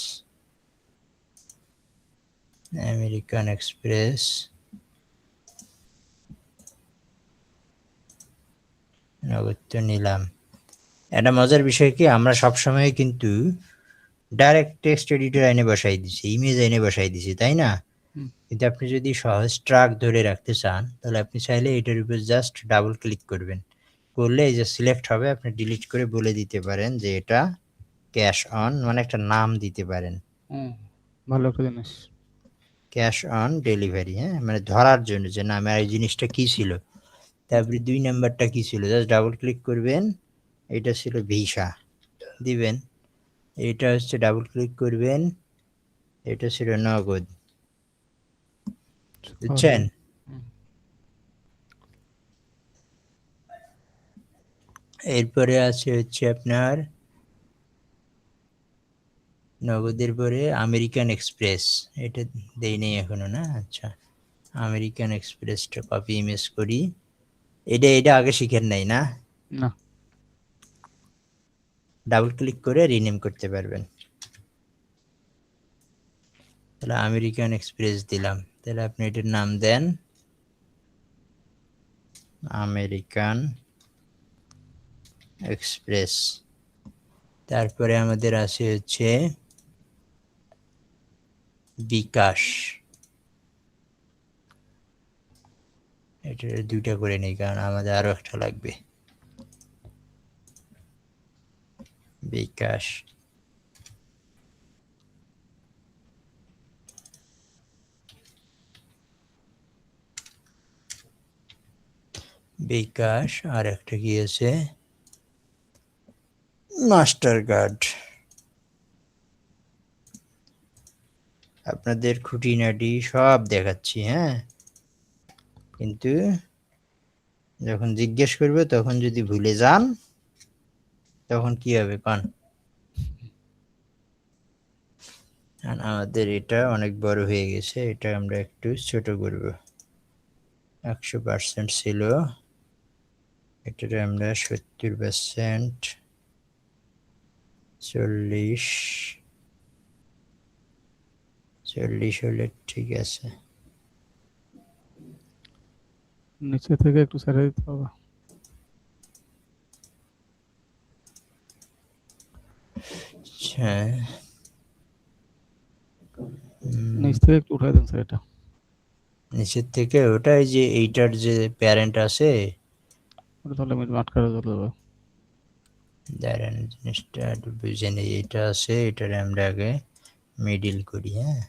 আমেরিকান এক্সপ্রেস, নগদ তো নিলাম। একটা মজার বিষয় কি, আমরা সবসময় কিন্তু ডাইরেক্ট টেক্সট এডিটর এনে বসাই দিছি, ইমেজ এনে বসাই দিছি, তাই না? কিন্তু আপনি যদি সহজ ট্রাক ধরে রাখতে চান, তাহলে আপনি চাইলে এটার উপর জাস্ট ডাবল ক্লিক করবেন, করলে এই যে সিলেক্ট হবে, আপনি ডিলিট করে বলে দিতে পারেন যে এটা ক্যাশ অন, মানে একটা নাম দিতে পারেন, ভালো একটা জিনিস। ক্যাশ অন ডেলিভারি, হ্যাঁ, মানে ধরার জন্য যে নামে এই জিনিসটা কি ছিল। তারপরে 2 নাম্বারটা কি ছিল, জাস্ট ডাবল ক্লিক করবেন, এটা ছিল ভিসা দিবেন, এটা হচ্ছে ডাবল ক্লিক করবেন, এটা ছিল নগদ, বুঝছেন? এরপরে আছে হচ্ছে আপনার নগদের পরে আমেরিকান এক্সপ্রেস, এটা দেই নেই এখনো না, আচ্ছা আমেরিকান এক্সপ্রেসটা কপি ইমেজ করি, এটা আগে শিখেন নাই না? না, ডাবল ক্লিক করে রিনেম করতে পারবেন। তাহলে আমেরিকান এক্সপ্রেস দিলাম, তাহলে আপনি এটার নাম দেন আমেরিকান এক্সপ্রেস। তারপরে আমাদের আছে হচ্ছে বিকাশ, এটা 2টা করে নেই কারণ আমাদের আরো একটা লাগবে, বিকাশ। বিকাশ, আর একটা কি আছে, মাস্টার কার্ড। আপনাদের খুঁটিনাটি সব দেখাচ্ছি, হ্যাঁ, কিন্তু যখন জিজ্ঞেস করবে তখন যদি ভুলে যান তখন কি হবে কন? আর আমাদের এটা অনেক বড় হয়ে গেছে, এটা আমরা একটু ছোট করব। 100% ছিল, এটারে আমরা 70%, 40 হলে ঠিক আছে। নিচে থেকে একটু ছেড়ে দিতে হবে। আচ্ছা, নিচ থেকে একটু উঠাই দেন স্যার এটা। নিচের থেকে ওটাই যে এইটার যে প্যারেন্ট আছে, ওটা তাহলে আমি আটকারে চলে যাবে। দাঁড়ান জিনিসটা একটু বুঝে নেই, এটা আছে, এটারে আমরা আগে মিডিল করি, হ্যাঁ।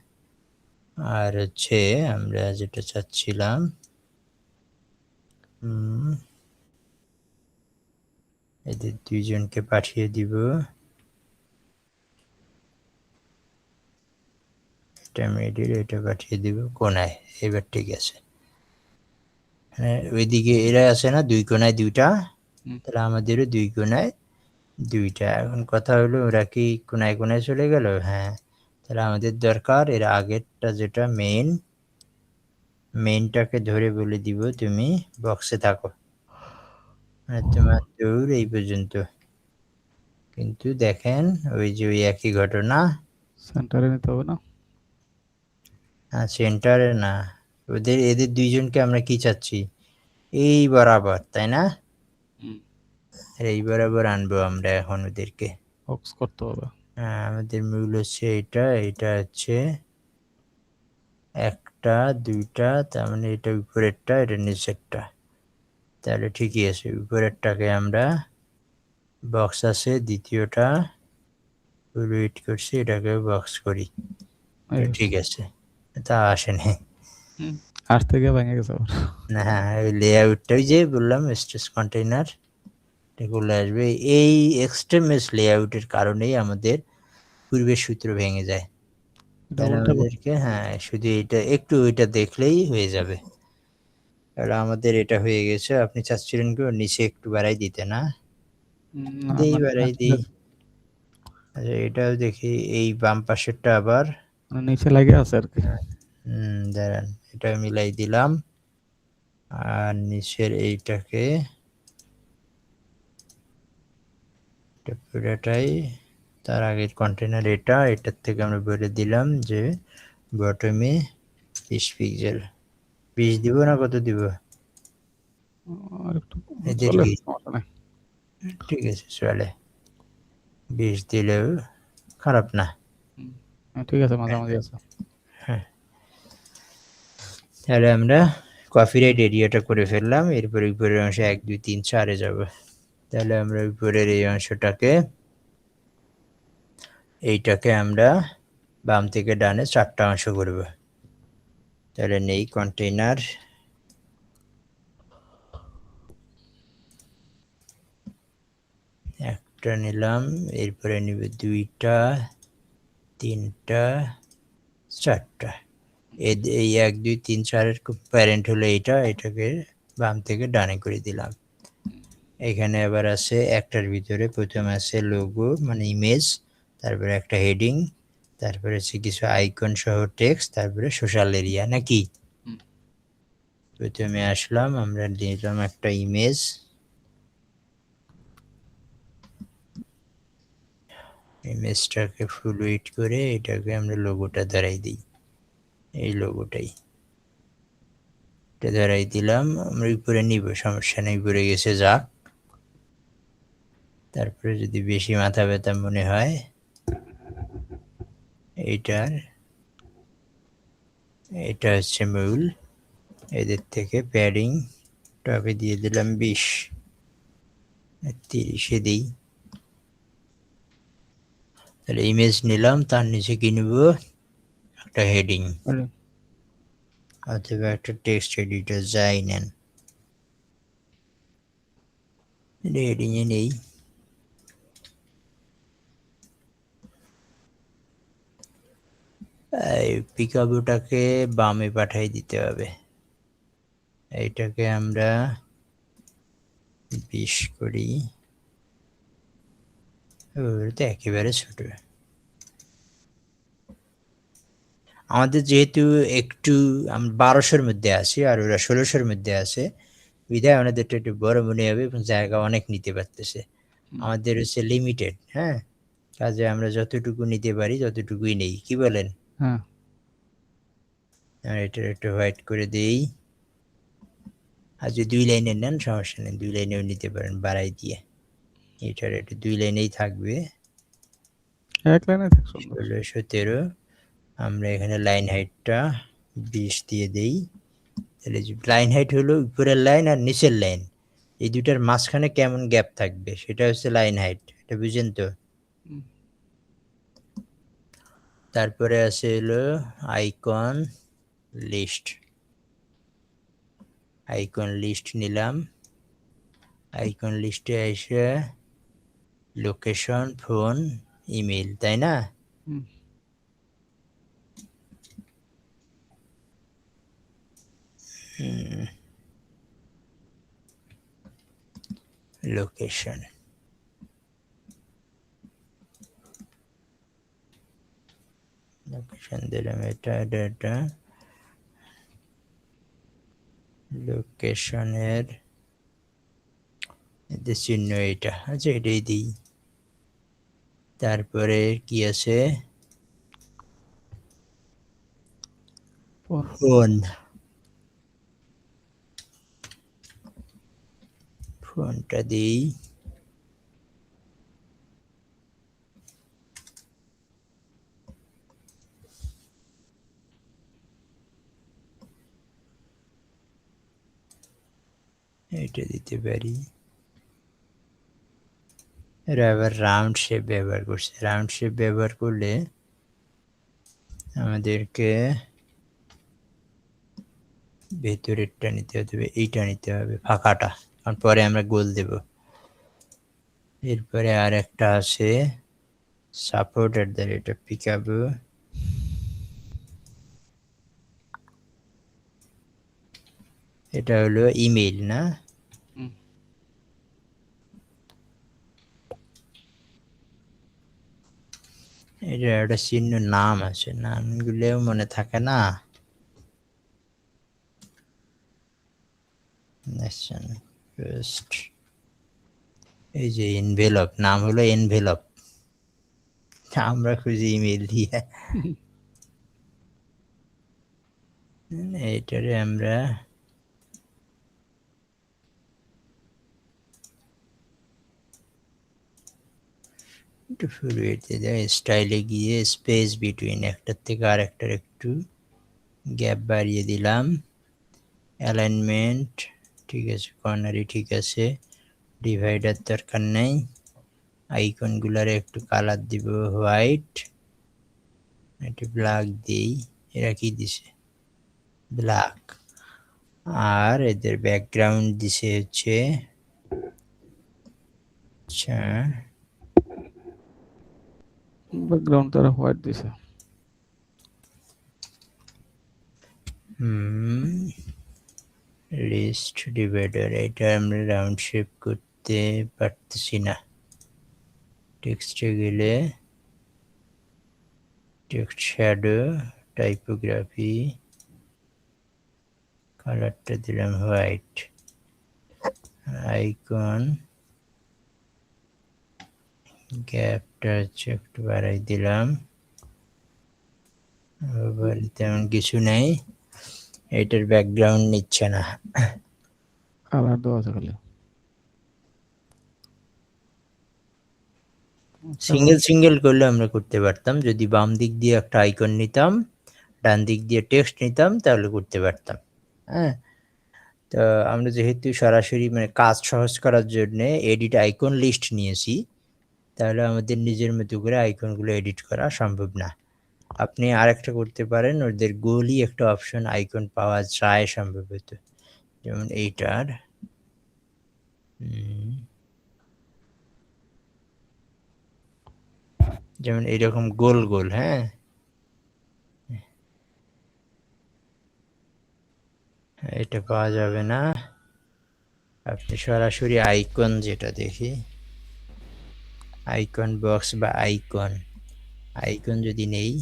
আর হচ্ছে আমরা যেটা চাচ্ছিলাম, এদের 2 জনকে পাঠিয়ে দিব, এটা মিডিল, এটা পাঠিয়ে দিব কোনায়, এবার ঠিক আছে। হ্যাঁ, ওইদিকে এরা আছে না 2 কোনায় 2টা, তাহলে আমাদেরও 2 কোনায় 2টা। এখন কথা হলো ওরা কি কোনায়, কোনায় চলে গেল? হ্যাঁ। তাহলে আমাদের দরকার এর আগেরটা যেটা মেইনটাকে ধরে বলে দিব তুমি বক্সে থাকো। মানে তোমার দৌড় এই পর্যন্ত। কিন্তু দেখেন ওই যে ওই একই ঘটনা। সেন্টারে নিতে হবে না? সেন্টারে না। এদের 2 জনকে আমরা কি চাচ্ছি? এই বরাবর, তাই না? হুম। আর এই বরাবর আনবো আমরা এখন ওদেরকে। বক্স করতে হবে। আমাদের মূল হচ্ছে এটা হচ্ছে 1টা 2টা, তার মানে এটা উপরেরটা, এটা নিচেরটা। তাহলে ঠিকই আছে। উপরেরটাকে আমরা বক্স আছে, দ্বিতীয়টা ফুল উইডথ করছি, এটাকে বক্স করি। এই ঠিক আছে। তা আসেনি। হুম। আসতে গিয়ে ভেঙে গেছে আবার। না, হ্যাঁ, ওই লেআউটটা ওই যে বললাম স্ট্রেস কন্টেইনার এগুলো আসবে। এই এক্সট্রিমস লেআউটের কারণেই আমাদের পূর্বের সূত্র ভেঙে যায়। এটা তাহলে উল্টাবো। আমাদেরকে শুধু এটা দেখলেই হয়ে যাবে। আর আমাদের এটা হয়ে গেছে। আপনি চাচ্ছিলেন কি ওর নিচে একটু বাড়াই দিতে, না? না দেই, মানে বাড়াই ঠিক দেই। আছে। আচ্ছা, এটাও দেখি। এই বাম পাশেরটা আবার মানে নিচে লাগে আছে আর কি। দাঁড়ান, এটা মিলাই দিলাম। আর নিচের এইটাকে এটা পুরোটাই। তার আগের কন্টেনার এটার থেকে আমরা বলে দিলাম যে বটমে 20 পিক্সেল। 20 দিব না কত দিব? আর একটু এদের চলে, কি? সমস্যা নাই। ঠিক আছে, চলে। 20 দিলেও খারাপ না। হুম। হ্যাঁ, ঠিক আছে, মাঝামাঝি আছে। তাহলে আমরা কপিরাইট এরিয়াটা করে ফেললাম। এরপরে উপরের অংশে 1 2 3 4 এ যাব। তাহলে আমরা উপরের এই অংশটাকে এইটাকে আমরা বাম থেকে ডানে 4টা অংশ করব। তাহলে নেই কন্টেইনার, একটা নিলাম, এরপরে নিব 2টা 3টা 4টা। এই 1 2 3 4 এর প্যারেন্ট হলো এটাকে বাম থেকে ডানে করে দিলাম। এখানে আবার আছে একটার ভিতরে প্রথমে আছে লোগো মানে ইমেজ, তারপরে একটা হেডিং, তারপরে হচ্ছে কিছু আইকন সহ টেক্সট, তারপরে সোশ্যাল এরিয়া, নাকি? হুম। প্রথমে আসলাম, আমরা দিলাম একটা ইমেজ, ইমেজটাকে ফুল উইডথ করে এটাকে আমরা লোগোটা ধরাই দিই। এই লোগোটাই এটা ধরাই দিলাম। আমরা উপরে নিব, সমস্যা নেই, উপরে গেছে যাক। তারপরে যদি বেশি মাথা ব্যথা মনে হয় এটা হচ্ছে মূল। এদের থেকে প্যাডিং টপে দিয়ে দিলাম 20, 30-এ দিই। তাহলে ইমেজ নিলাম, তার নিচে কি নেব? একটা হেডিং অথবা একটা টেক্সট এডিটর, যাই নেন। হেডিং এ নেই। এই পিকাবোটাকে বামে পাঠাই দিতে হবে। এইটাকে আমরা 20 করি। ওটা তো একেবারে ছোট। আমাদের যেহেতু একটু 1200-র মধ্যে আছি আর ওরা 1600-র মধ্যে আছে, বিধায় আমাদেরটা একটু বড় মনে হবে এবং জায়গা অনেক নিতে পারতেছে। আমাদের হচ্ছে লিমিটেড, হ্যাঁ, কাজে আমরা যতটুকু নিতে পারি ততটুকুই নেই, কি বলেন? হ্যাঁ। আর এটা একটু হোয়াইট করে দেই। আর যদি 2 লাইনের নেন সমস্যা নেই, 2 লাইনেও নিতে পারেন বাড়াই দিয়ে। এটার একটু 2 লাইনেই থাকবে। এক লাইনে থাক সুন্দর। 16 17। আমরা এখানে লাইন হাইটটা 20 দিয়ে দেই। তাহলে লাইন হাইট হলো উপরের লাইন আর নিচের লাইন, এই দুটার মাঝখানে কেমন গ্যাপ থাকবে সেটা হচ্ছে লাইন হাইট, এটা বুঝেন তো? হুম। তারপরে আছে হলো আইকন লিস্ট। আইকন লিস্ট নিলাম। আইকন লিস্টে এসে লোকেশন, ফোন, ইমেল, তাই না? হুম। লোকেশন লোকেশন দিলাম এটা লোকেশনের এদের চিহ্ন এটা, আচ্ছা এটাই দিই। তারপরে কি আছে, ফোনটা দিই। এটা দিতে পারি। এরা আবার রাউন্ড শেপ ব্যবহার করছে, রাউন্ড শেপ ব্যবহার করলে আমাদেরকে ভেতরেরটা নিতে হবে, এইটা নিতে হবে ফাঁকাটা, কারণ পরে আমরা গোল দেব। এরপরে আর একটা আছে সাপোর্টের দ্বারা এটা পিকাবো, এটা হলো ইমেল না, এটা একটা চিহ্ন নাম আছে, নামগুলোও মনে থাকে না। এই যে এনভেলপ, নাম হলো এনভেলপ, আমরা খুঁজি ইমেল দিয়ে। এইটারে আমরা একটু ফুরিয়েতে যাই, স্টাইলে গিয়ে স্পেস বিটুইন একটার থেকে আর একটার একটু গ্যাপ বাড়িয়ে দিলাম। অ্যালাইনমেন্ট ঠিক আছে, কর্নারই ঠিক আছে, ডিভাইডার দরকার নেই। আইকনগুলারে একটু কালার দিব হোয়াইট, একটু ব্ল্যাক দিই। এরা কি দিছে, ব্ল্যাক। আর এদের ব্যাকগ্রাউন্ড দিছে হচ্ছে, আচ্ছা ব্যাকগ্রাউন্ড তারা হোয়াইট দিছে। লিস্ট ডিভাইডার, এটা আমরা রাউন্ড শেপ করতে পারতেছি না। টেক্সটে গেলে টেক্সট শ্যাডো, টাইপোগ্রাফি, কালারটা দিলাম হোয়াইট, আইকন গ্যাপটা হচ্ছে একটু বাড়াই দিলাম, আবার তেমন কিছু নেই। এটার ব্যাকগ্রাউন্ড নিচ্ছে না, কালার দেওয়া আছে খালি। সিঙ্গেল সিঙ্গেল করলে আমরা করতে পারতাম, যদি বাম দিক দিয়ে একটা আইকন নিতাম, ডান দিক দিয়ে টেক্সট নিতাম, তাহলে করতে পারতাম। হ্যাঁ, তো আমরা যেহেতু সরাসরি মানে কাজ সহজ করার জন্য এডিট আইকন লিস্ট নিয়েছি, তাহলে আমাদের নিজের মতো করে আইকনগুলো এডিট করা সম্ভব না। আপনি আরেকটা করতে পারেন, ওদের গোলই একটা অপশন আইকন পাওয়া যায় সম্ভবত, যেমন এইটার যেমন এইরকম গোল গোল। হ্যাঁ, এটা পাওয়া যাবে না, আপনি সরাসরি আইকন যেটা দেখি, আইকন বক্স বা আইকন যদি নেই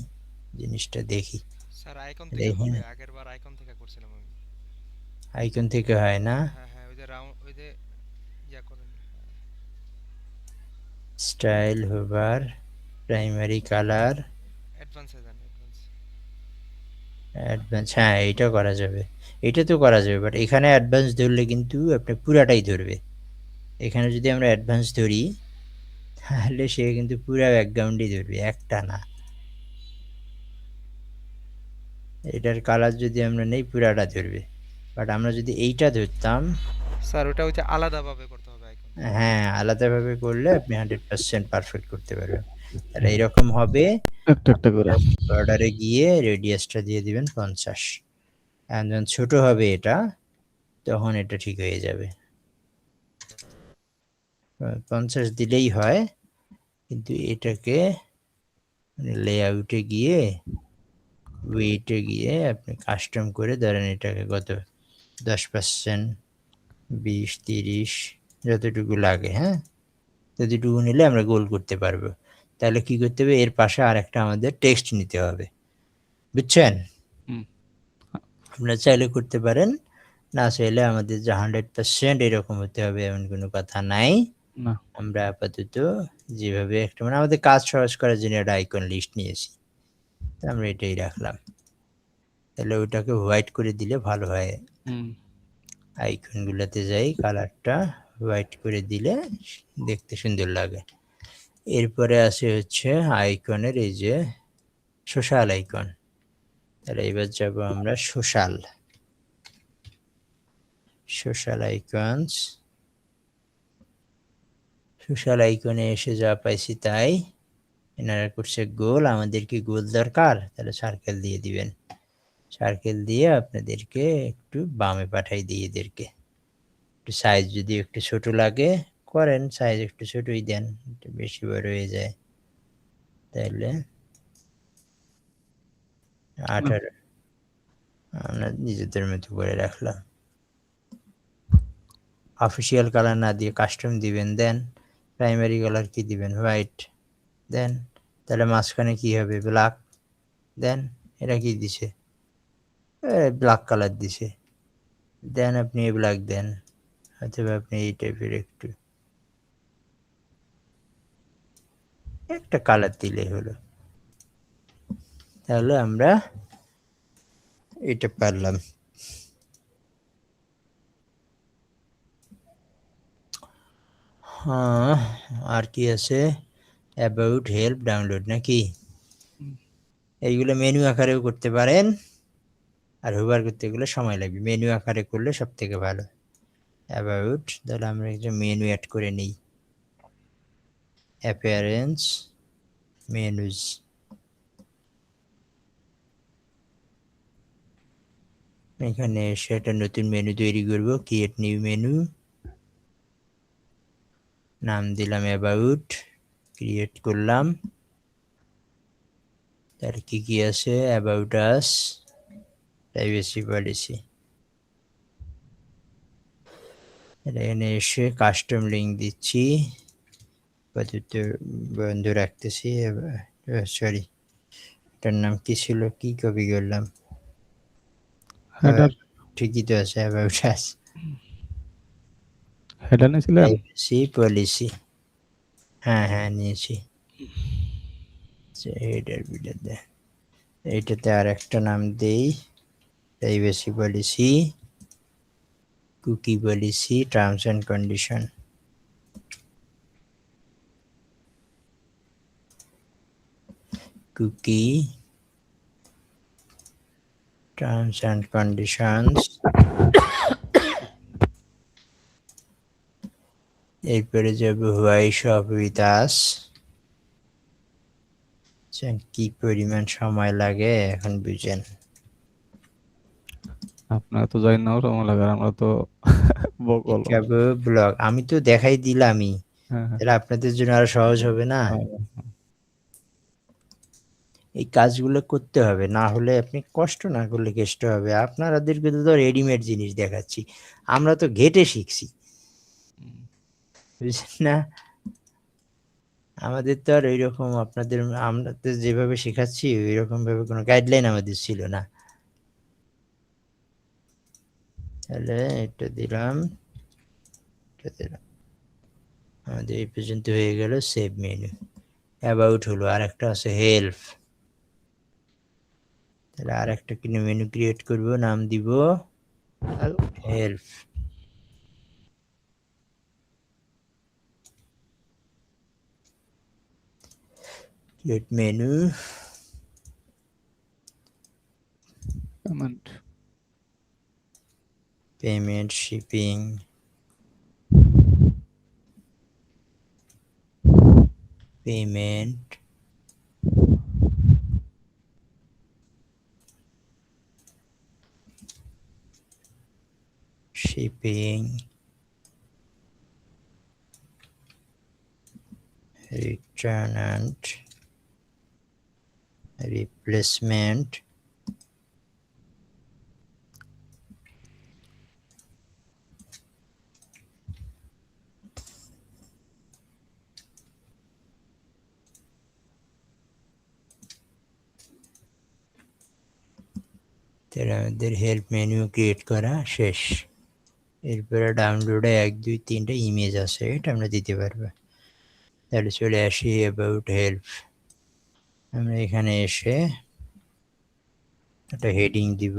জিনিসটা দেখি। স্যার আইকন থেকে হবে, আগেরবার আইকন থেকে করছিলাম আমি। আইকন থেকে হয় না, হ্যাঁ হ্যাঁ, ওই যে রাউন্ড, ওই যে ইয়া করেন, স্টাইল হোভার, প্রাইমারি কালার, অ্যাডভান্সে যান, অ্যাডভান্স, হ্যাঁ এটা করা যাবে, এটা তো করা যাবে, বাট এখানে অ্যাডভান্স ধরলে কিন্তু আপনি পুরাটাই ধরবে। এখানে যদি আমরা অ্যাডভান্স ধরি তাহলে সে কিন্তু পুরা ব্যাকগ্রাউন্ডই ধরবে, একটা না। এটার কালার যদি আমরা নেই পুরাটা ধরবে, বাট আমরা যদি এইটা ধরতাম, স্যার ওটা হচ্ছে আলাদাভাবে করতে হবে আইকন। হ্যাঁ আলাদাভাবে করলে আপনি 100% পারফেক্ট করতে পারবেন। তাহলে এরকম হবে, একটা একটা করে। বর্ডারে গিয়ে রেডিয়াসটা দিয়ে দিবেন 50, আর যখন ছোট হবে এটা তখন এটা ঠিক হয়ে যাবে। 50 দিলেই হয়, কিন্তু এটাকে লেআউটে গিয়ে ওয়েটে গিয়ে আপনি কাস্টম করে ধরেন এটাকে কত 10%, 20, 30 যতটুকু লাগে, হ্যাঁ ততটুকু নিলে আমরা গোল করতে পারবো। তাহলে কি করতে হবে, এর পাশে আর একটা আমাদের টেক্সট নিতে হবে, বুঝছেন? হুম। আপনারা চাইলে করতে পারেন, না চাইলে আমাদের যে 100% এরকম হতে হবে এমন কোনো কথা নাই। না। আমরা আপাতত যেভাবে একটা মানে আমাদের কাজ সহজ করার জন্য একটা আইকন লিস্ট নিয়েছি। তো আমরা এটাই রাখলাম। তাহলে ওটাকে হোয়াইট করে দিলে ভালো হয়। হুম। আইকন গুলাতে যাই, কালারটা হোয়াইট করে দিলে দেখতে সুন্দর লাগে। এরপরে আছে হচ্ছে আইকনের এই যে সোশ্যাল আইকন। তাহলে এবার যাব আমরা সোশ্যাল আইকনস। সোশ্যাল আইকনে এসে যা পাইছি তাই। এনারা করছে গোল, আমাদের কি গোল দরকার? তাহলে সার্কেল দিয়ে দিবেন। সার্কেল দিয়ে আপনাদেরকে একটু বামে পাঠাই দিই এদেরকে। একটু সাইজ যদি একটু ছোট লাগে করেন, সাইজ একটু ছোটই দেন, একটু বেশি বড় হয়ে যায়। তাইলে 18 আমরা নিজেদের মতো করে রাখলাম। অফিসিয়াল কালার না দিয়ে কাস্টম দিবেন, দেন প্রাইমারি কালার কি দিবেন? হোয়াইট দেন। তাহলে মাঝখানে কি হবে? ব্ল্যাক দেন। এটা কি দিছে? ব্ল্যাক কালার দিছে। দেন আপনি ব্ল্যাক দেন, অথবা আপনি এই টাইপের একটু একটা কালার দিলেই হলো। তাহলে আমরা এটা পারলাম। হ্যাঁ, আর কি আছে? অ্যাবাউট, হেল্প, ডাউনলোড নাকি? এইগুলো মেনু আকারেও করতে পারেন, আর হোভার করতে গেলে সময় লাগবে। মেনু আকারে করলে সব থেকে ভালো। অ্যাবাউট, তাহলে আমরা একটা মেনু অ্যাড করে নিই। Appearance, menus. এখানে এসে একটা নতুন মেনু তৈরি করব, ক্রিয়েট নিউ মেনু। নাম দিলাম অ্যাবাউট, ক্রিয়েট করলাম। তার কি কি আছে? About us, privacy policy. এখানে এসে কাস্টম লিঙ্ক দিচ্ছি, আপাতত বন্ধ রাখতেছি। সরি, এটার নাম কি ছিল? কি কপি করলাম? হেডার ঠিকই তো আছে, অ্যাবাউট আস, হেডার নিয়েছিলেন? Privacy policy. হ্যাঁ হ্যাঁ, নিয়েছি। হেডার বিডার দে, এইটাতে আর একটা নাম দেই, privacy policy, cookie policy, terms and condition. Cookie, terms and conditions. এরপরে যাব হোয়াই শপ উইথ আস। কি পরিমাণ সময় লাগে এখন বুঝেন। আপনারা তো জানেন না সময় লাগে, আমরা তো বকল। শিখাবো ব্লগ, আমি তো দেখাই দিলামই। হ্যাঁ হ্যাঁ। তাহলে আপনাদের জন্য আরো সহজ হবে না? এই কাজগুলো করতে হবে, না হলে আপনি কষ্ট না করলে কেষ্ট হবে। আপনাদেরকে তো রেডিমেড জিনিস দেখাচ্ছি, আমরা তো ঘেটে শিখছি, বুঝছেন না? আমাদের তো আর ওইরকম আপনাদের, আমরা তো যেভাবে শেখাচ্ছি ওইরকম ভাবে কোনো গাইডলাইন আমাদের ছিল না। তাহলে এটা দিলাম, এটা দিলাম, আমাদের এই পর্যন্ত হয়ে গেল। সেভ মেনু, অ্যাবাউট হলো, আর একটা আছে হেল্প। তাহলে আর একটা কিনে মেনু ক্রিয়েট করব, নাম দিব help. Create menu, payment, payment, shipping, payment, shipping, return and replacement, তাহলে আমাদের হেল্প মেনু ক্রিয়েট করা শেষ। এরপরে ডাউনলোডে 1 2 3টা ইমেজ আছে, এটা আমরা দিতে পারবো। তাহলে চলে আসি অ্যাবাউট হেল্প। আমরা এখানে এসে একটা হেডিং দিব,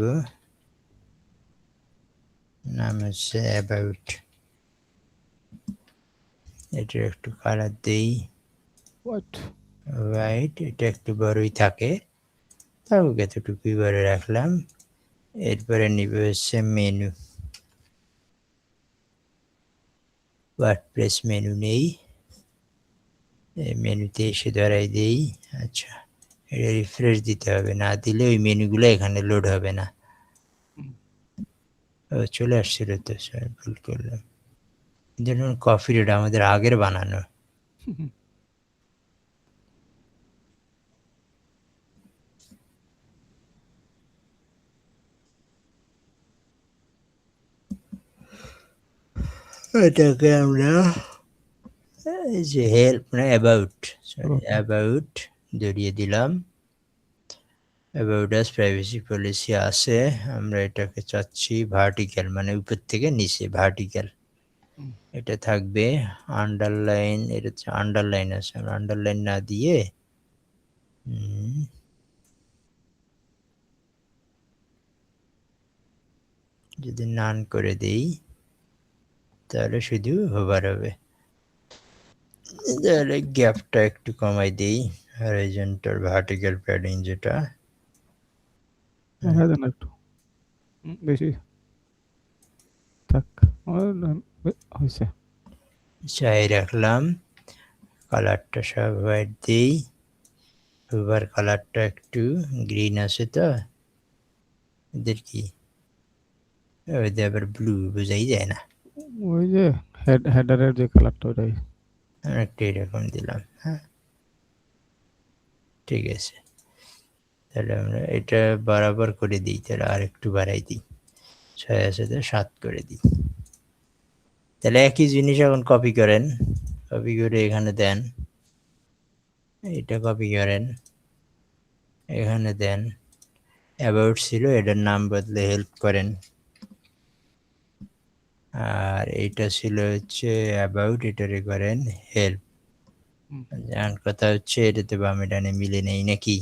নাম হচ্ছে অ্যাবাউট। এটা একটু কালার দেই হোয়াট হোয়াইট, এটা একটু বড়ই থাকে, তাও এতটুকুই বড় রাখলাম। এরপরে নিব হচ্ছে মেনু, ওয়ার্ডপ্রেস মেনু নেই, এই মেনুতে এসে ধরাই দেই। আচ্ছা, এটা রিফ্রেশ দিতে হবে, না দিলে ওই মেনুগুলো এখানে লোড হবে না। ও চলে আসছিল তো, সরি ভুল করলাম। যেমন কফি এটা আমাদের আগের বানানো। এটাকে আমরা এই যে হেল্প না অ্যাবাউট, সরি অ্যাবাউট জড়িয়ে দিলাম। অ্যাবাউট আস প্রাইভেসি পলিসি আছে, আমরা এটাকে চাচ্ছি ভার্টিক্যাল, মানে উপর থেকে নিচে ভার্টিক্যাল। এটা থাকবে আন্ডারলাইন, এটা হচ্ছে আন্ডারলাইন আছে, আমরা আন্ডারলাইন না দিয়ে যদি নান করে দেই তাহলে শুধু হোভার হবে। তাহলে গ্যাপটা একটু কমাই দেই, হরাইজন্টাল ভার্টিক্যাল প্যাডিং যেটা, দেখা দেন একটু বেশি থাক, হয়েছে। চাই রাখলাম। কালারটা সব হোয়াইট দিই, হোভার কালারটা একটু গ্রিন আছে তো, এদের কি ওদের আবার ব্লু বোঝাই যায় না, ওই যে হেডারের যে কালারটা ওটাই। একটা এরকম দিলাম। হ্যাঁ ঠিক আছে, তাহলে আমরা এটা বরাবর করে দিই, তাহলে আর একটু বাড়াই দিই, 6 আছে তো 7 করে দিই। তাহলে একই জিনিস এখন কপি করেন, কপি করে এখানে দেন, এটা কপি করেন এখানে দেন। অ্যাবাউট ছিল, এটার নাম বদলে হেল্প করেন। আর এইটা ছিল হচ্ছে অ্যাবাউট, এটারে করেন হেল্প। এখন কথা হচ্ছে এটাতে বামে ডানে মিলে নেই নাকি,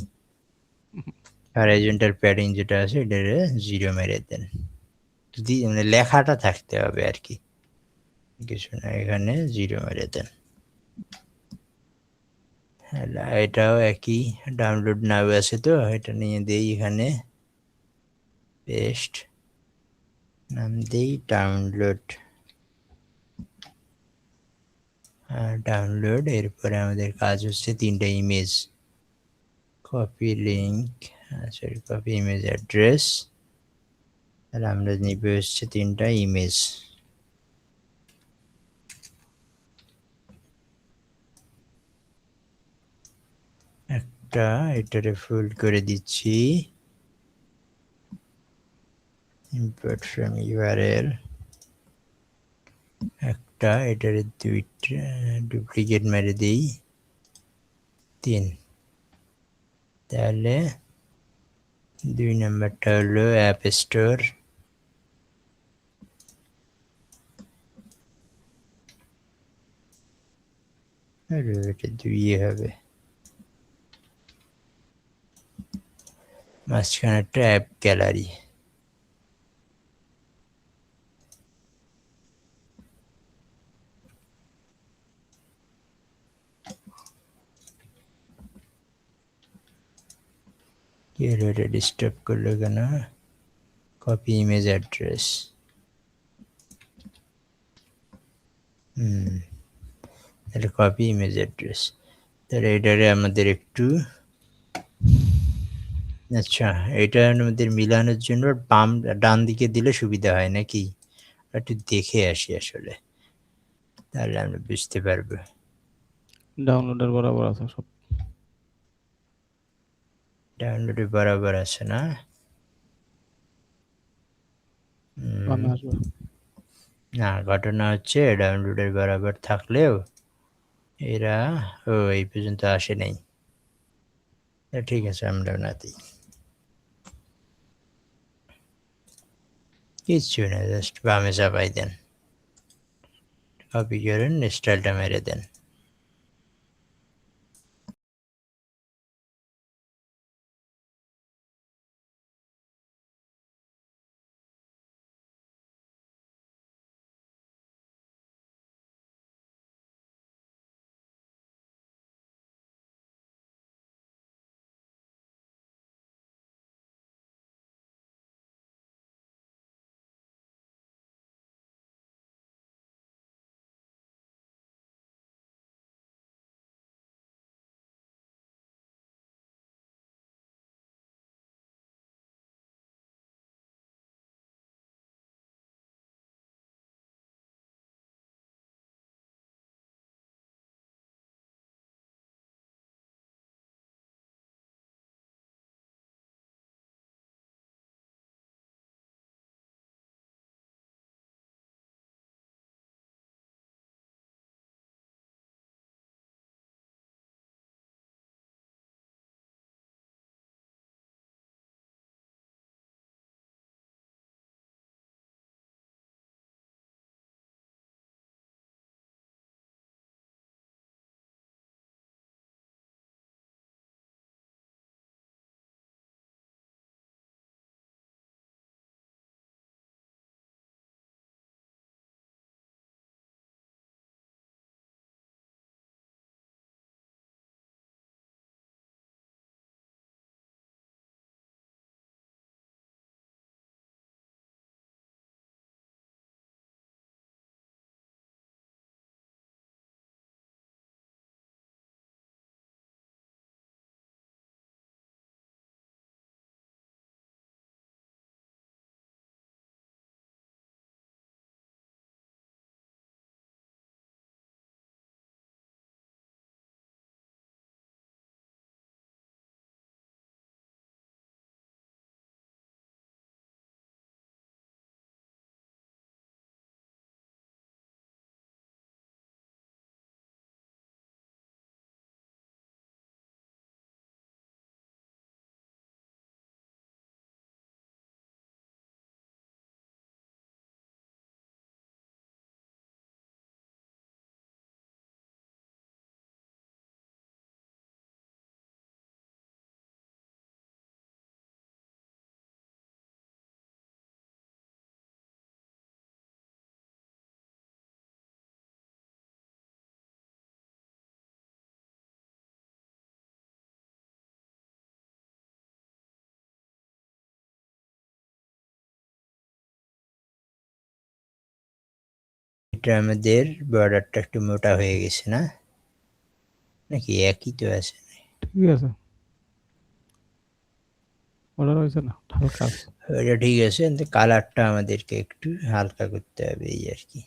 আর এজেন্টার প্যাডিং যেটা আছে এটারে 0 মেরে দেন। যদি মানে লেখাটা থাকতে হবে আর কি, কিছু না, এখানে 0 মেরে দেন। এটাও একই, ডাউনলোড নাও আছে তো, এটা নিয়ে দেই এখানে পেস্ট, নাম দেই ডাউনলোড। ডাউনলোড, এরপরে আমাদের কাজ হচ্ছে 3টা image, copy link, sorry copy image address, আর আমরা নিবে হচ্ছে 3টা ইমেজ। একটা এটারে ফোল্ড করে দিচ্ছি, ইম্পোর্ট ফ্রম ইউআরএল। একটা এটারে 2টা ডুপ্লিকেট মেরে দিই, 3। তাহলে 2 নম্বরটা হলো অ্যাপ স্টোর, আর এটা 2 হবে। মাঝখানেরটা অ্যাপ গ্যালারি। কি হলো, এটা ডিস্টার্ব করলো কেন? কপি ইমেজ অ্যাড্রেস, তাহলে কপি ইমেজ অ্যাড্রেস, তাহলে এটারে আমাদের একটু, আচ্ছা এটার আমাদের মিলানোর জন্য বাম ডান দিকে দিলে সুবিধা হয় নাকি, একটু দেখে আসি আসলে, তাহলে আমরা বুঝতে পারবো। ডাউনলোডের বরাবর আছে সব। ডাউনলোডে বরাবর আছে না, বামে আসবে। না ঘটনা হচ্ছে ডাউনলোডের বরাবর থাকলেও এরা এই পর্যন্ত আসে নাই। ঠিক আছে, আমরা না দিই। কিচ্ছু না, জাস্ট বামে চাপাই দেন, কপি করেন, স্টাইলটা মেরে দেন। এটা আমাদের বর্ডারটা একটু মোটা হয়ে গেছে না, নাকি একই তো আছে? ঠিক আছে, ওটা রয়েছে না, হালকা আছে। ওইটা ঠিক আছে, কিন্তু কালারটা আমাদেরকে একটু হালকা করতে হবে, এই আর কি।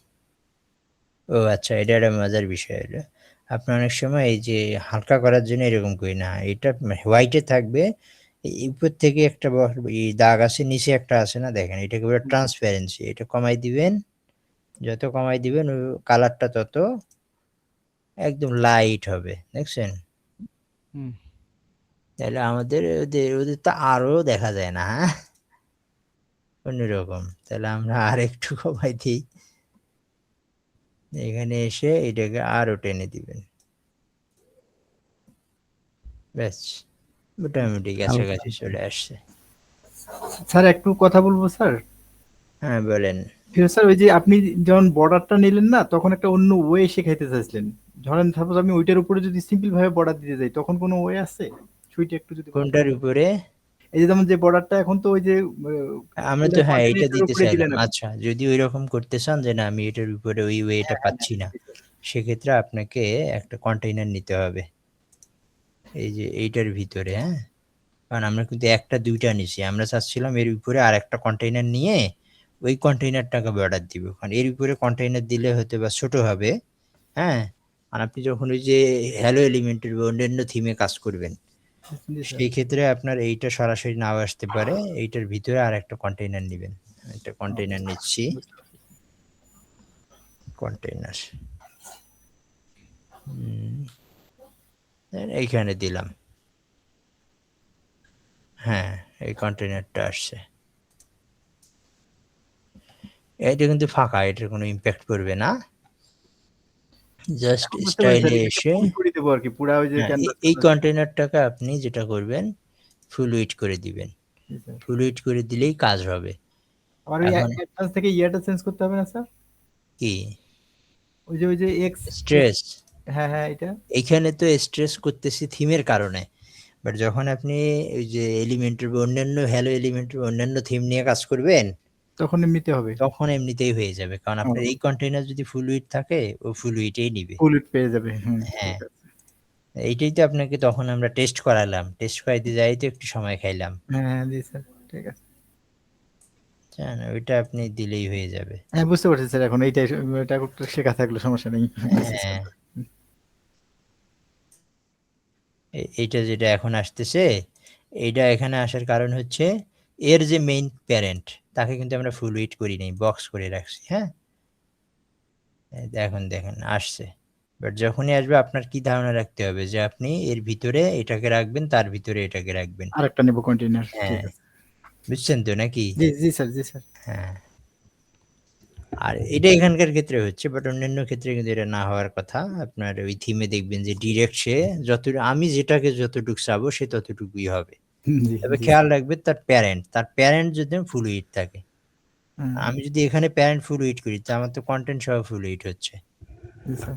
ও আচ্ছা, এটা একটা মজার বিষয় হলো, আপনার অনেক সময় এই যে হালকা করার জন্য এরকম করি না, এটা হোয়াইটে থাকবে, এই উপর থেকে একটা এই দাগ আছে, নিচে একটা আছে না, দেখেন এটাকে বলে ট্রান্সপারেন্সি। এটা কমাই দিবেন, যত কমাই দিবেন ওই কালারটা তত একদম লাইট হবে, দেখছেন? হুম। তাহলে আমাদের ওদের ওদের তো আরো দেখা যায় না, হ্যাঁ, অন্যরকম। তাহলে আমরা আর একটু কমাই দিই, এখানে এসে এটাকে আরো টেনে দিবেন, ব্যাস মোটামুটি হালকা। কাছাকাছি চলে আসছে। স্যার একটু কথা বলবো স্যার। হ্যাঁ বলেন। স্যার ওই যে আপনি যখন বর্ডারটা নিলেন না, তখন একটা অন্য ওয়ে শেখাইতে চাইছিলেন। ধরেন সাপোজ আমি ওইটার উপরে যদি সিম্পল ভাবে বর্ডার দিতে যাই, তখন কোনো ওয়ে আছে? সুইটা একটু যদি বলেন। কোনটার উপরে? এই যে যেমন যে বর্ডারটা এখন তো ওই যে আমরা তো হ্যাঁ এইটা কন্টিনেন্টের দিতে উপরে দিলেন চাইলাম। আপনি। আচ্ছা, যদি ওইরকম করতে চান যে না আমি এটার উপরে ওই ওয়েটা হ্যাঁ, হ্যাঁ, পাচ্ছি না, জি, স্যার। সেক্ষেত্রে আপনাকে একটা কন্টেইনার নিতে হবে, এই যে এইটার ভিতরে, হ্যাঁ। কারণ আমরা কিন্তু একটা দুইটা নিছি, আমরা চাচ্ছিলাম এর উপরে আর একটা কন্টেইনার নিয়ে ওই কন্টেইনারটাকে অর্ডার দিব, কারণ এর উপরে কন্টেইনার দিলে হয়তো বা ছোট হবে, হ্যাঁ। আর আপনি যখন ওই যে হ্যালো এলিমেন্টের বা অন্যান্য থিমে কাজ করবেন, জি, স্যার। সেই ক্ষেত্রে আপনার এইটা সরাসরি নাও আসতে পারে, এইটার ভিতরে আর একটা কন্টেইনার নেবেন। একটা কন্টেইনার নিচ্ছি, বুঝতে পারছি। কন্টেইনার এইখানে দিলাম, হ্যাঁ এই কন্টেইনারটা আসছে। এটা কিন্তু ফাঁকা, এটার কোনো ইমপ্যাক্ট করবে না। জাস্ট এখন বুঝতে পারছি স্টাইলে স্যার, এটা এসে ফুল করে দেবো আর কি, পুরা ওই যে হ্যাঁ, এই ক্যানভাসটা। কন্টেইনারটাকে আপনি যেটা করবেন ফুল উইডথ করে দিবেন। জি স্যার। ফুল উইডথ করে দিলেই কাজ হবে। আর ওই এখন অ্যাডভান্স থেকে ইয়াটা চেঞ্জ করতে হবে না স্যার? কি ওই যে এক্স, স্ট্রেস, হ্যাঁ হ্যাঁ এটা। এইখানে তো স্ট্রেস করতেছি থিমের কারণে, বাট যখন আপনি ওই যে এলিমেন্টের বা অন্যান্য ভ্যালু এলিমেন্টের অন্যান্য থিম নিয়ে কাজ করবেন তখন এমনিতে হবে। তখন এমনিতেই হয়ে যাবে, কারণ আপনার এই কন্টেইনার যদি ফুল উইডথ থাকে ও ফুল উইডথই নিবে। ফুল পেয়ে যাবে। হুম, হ্যাঁ, ঠিক আছে। এইটাই তো আপনাকে তখন আমরা টেস্ট করালাম, টেস্ট করাইতে যাই তো একটু সময় খাইলাম। হ্যাঁ হ্যাঁ, জি স্যার, ঠিক আছে। জানেন, ওইটা আপনি দিলেই হয়ে যাবে। হ্যাঁ বুঝতে পারছি স্যার, এখন এইটাই এটা একটু শেখা থাকলো, সমস্যা নেই। বুঝছি হ্যাঁ, স্যার। এইটা যেটা এখন আসতেছে, এইটা এখানে আসার কারণ হচ্ছে এর যে মেইন প্যারেন্ট তাকে কিন্তু আমরা ফুল উইডথ করি নাই, বক্স করে রাখছি। হ্যাঁ, এই এখন দেখেন আসছে, বাট যখনই আসবে আপনার কি ধারণা রাখতে হবে যে আপনি এর ভিতরে এটাকে রাখবেন, তার ভিতরে এটাকে রাখবেন। আরেকটা নেবো কন্টেইনার, ঠিক হ্যাঁ, আছে। বুঝছেন তো নাকি? জি জি স্যার, জি স্যার। হ্যাঁ, আর এটা এখানকার ক্ষেত্রে হচ্ছে, বাট অন্যান্য ক্ষেত্রে কিন্তু এটা না হওয়ার কথা। আপনার ওই থিমে দেখবেন যে ডিরেক্ট সে আমি যেটাকে যতটুকু চাবো সে ততটুকুই হবে। জি তবে জি খেয়াল স্যার। রাখবেন তার প্যারেন্ট যদি ফুল উইডথ থাকে। হুম, আমি যদি এখানে প্যারেন্ট ফুল উইডথ করি তো আমার তো কন্টেন্ট সহ ফুল উইডথ হচ্ছে। জি স্যার।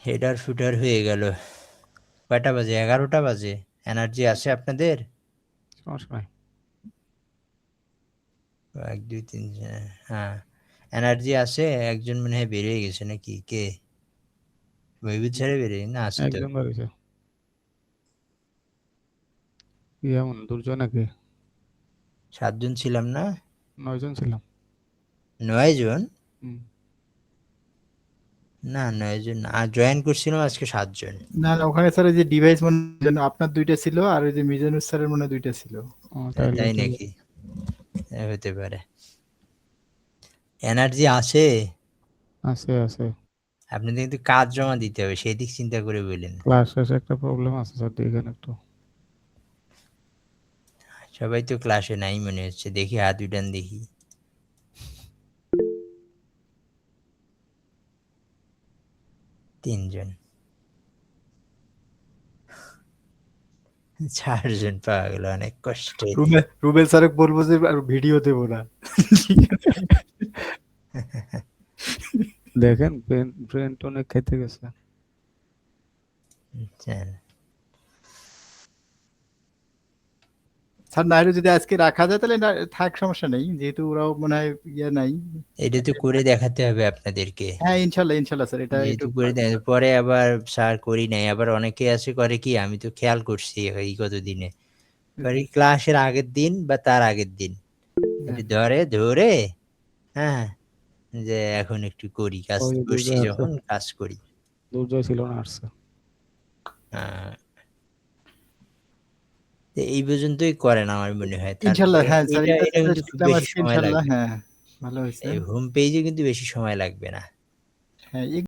হেডার ফুটার হয়ে গেল। কয়টা বাজে? 11টা বাজে। এনার্জি আছে আপনাদের? সমস্যা নাই। 1 2 3 হ্যাঁ, এনার্জি আছে। একজন মনে হয় বেরিয়ে গেছে নাকি? কে? মহিবুল ছেড়ে বেরিয়ে না, আছে তো। একজন বাড়িছে। কি এমন দুর্জয় নাকি? 7 জন ছিলাম না? 9 জন ছিলাম। 9 জন? হুম। না 9 জন না, জয়েন করছিলাম আজকে 7 জন। না না, ওখানে স্যার ওই যে ডিভাইস মনে হয় আপনার 2টা ছিল, আর ওই যে মিজানুর স্যারের মনে হয় 2টা ছিল। তাইলে তাই তো নাকি? হতে পারে। এনার্জি আছে? আছে আছে। আপনাদের কিন্তু কাজ জমা দিতে হবে, সেই দিক চিন্তা করে বললেন। ক্লাস শেষে একটা প্রবলেম আছে স্যার, দেখেন একটু। সবাই তো ক্লাসে নাই মনে হচ্ছে, দেখি হাত উঠান দেখি। তিনজন, 4 জন পাওয়া গেল অনেক কষ্টে। রুবেল স্যারকে বলবো যে আর ভিডিও দেবো না। দেখেন ব্রেন অনেক খেতে গেছে। চল, স্যার নাইলে যদি আজকে রাখা যায় তাহলে থাক, সমস্যা নেই, যেহেতু ওরাও মনে হয় ইয়ে নাই। এটা তো করে দেখাতে হবে আপনাদেরকে। হ্যাঁ ইনশাল্লাহ ইনশাল্লাহ স্যার, এটা একটু যেহেতু করে দেয় পরে আবার স্যার করি নাই, আবার অনেকে আছে করে কি, আমি তো খেয়াল করছি এই কতদিনে করে ক্লাসের আগের দিন বা তার আগের দিন একটু ধরে হ্যাঁ, যে এখন একটু করি কাজ, ওই বসছি দুর্জয় আছে, যখন কাজ করি। দুর্জয় ছিল না, আসছে। আহ, তো এই পর্যন্তই করেন আমার মনে হয়। ইনশাল্লাহ। তারপরে হ্যাঁ স্যার, এটা এটা এটা কিন্তু খুব শিখলাম বেশি আজকে সময় ইনশাল্লাহ। লাগবে না। হ্যাঁ ভালো হয়েছে। এই হোম পেজে কিন্তু বেশি সময় লাগবে না। হ্যাঁ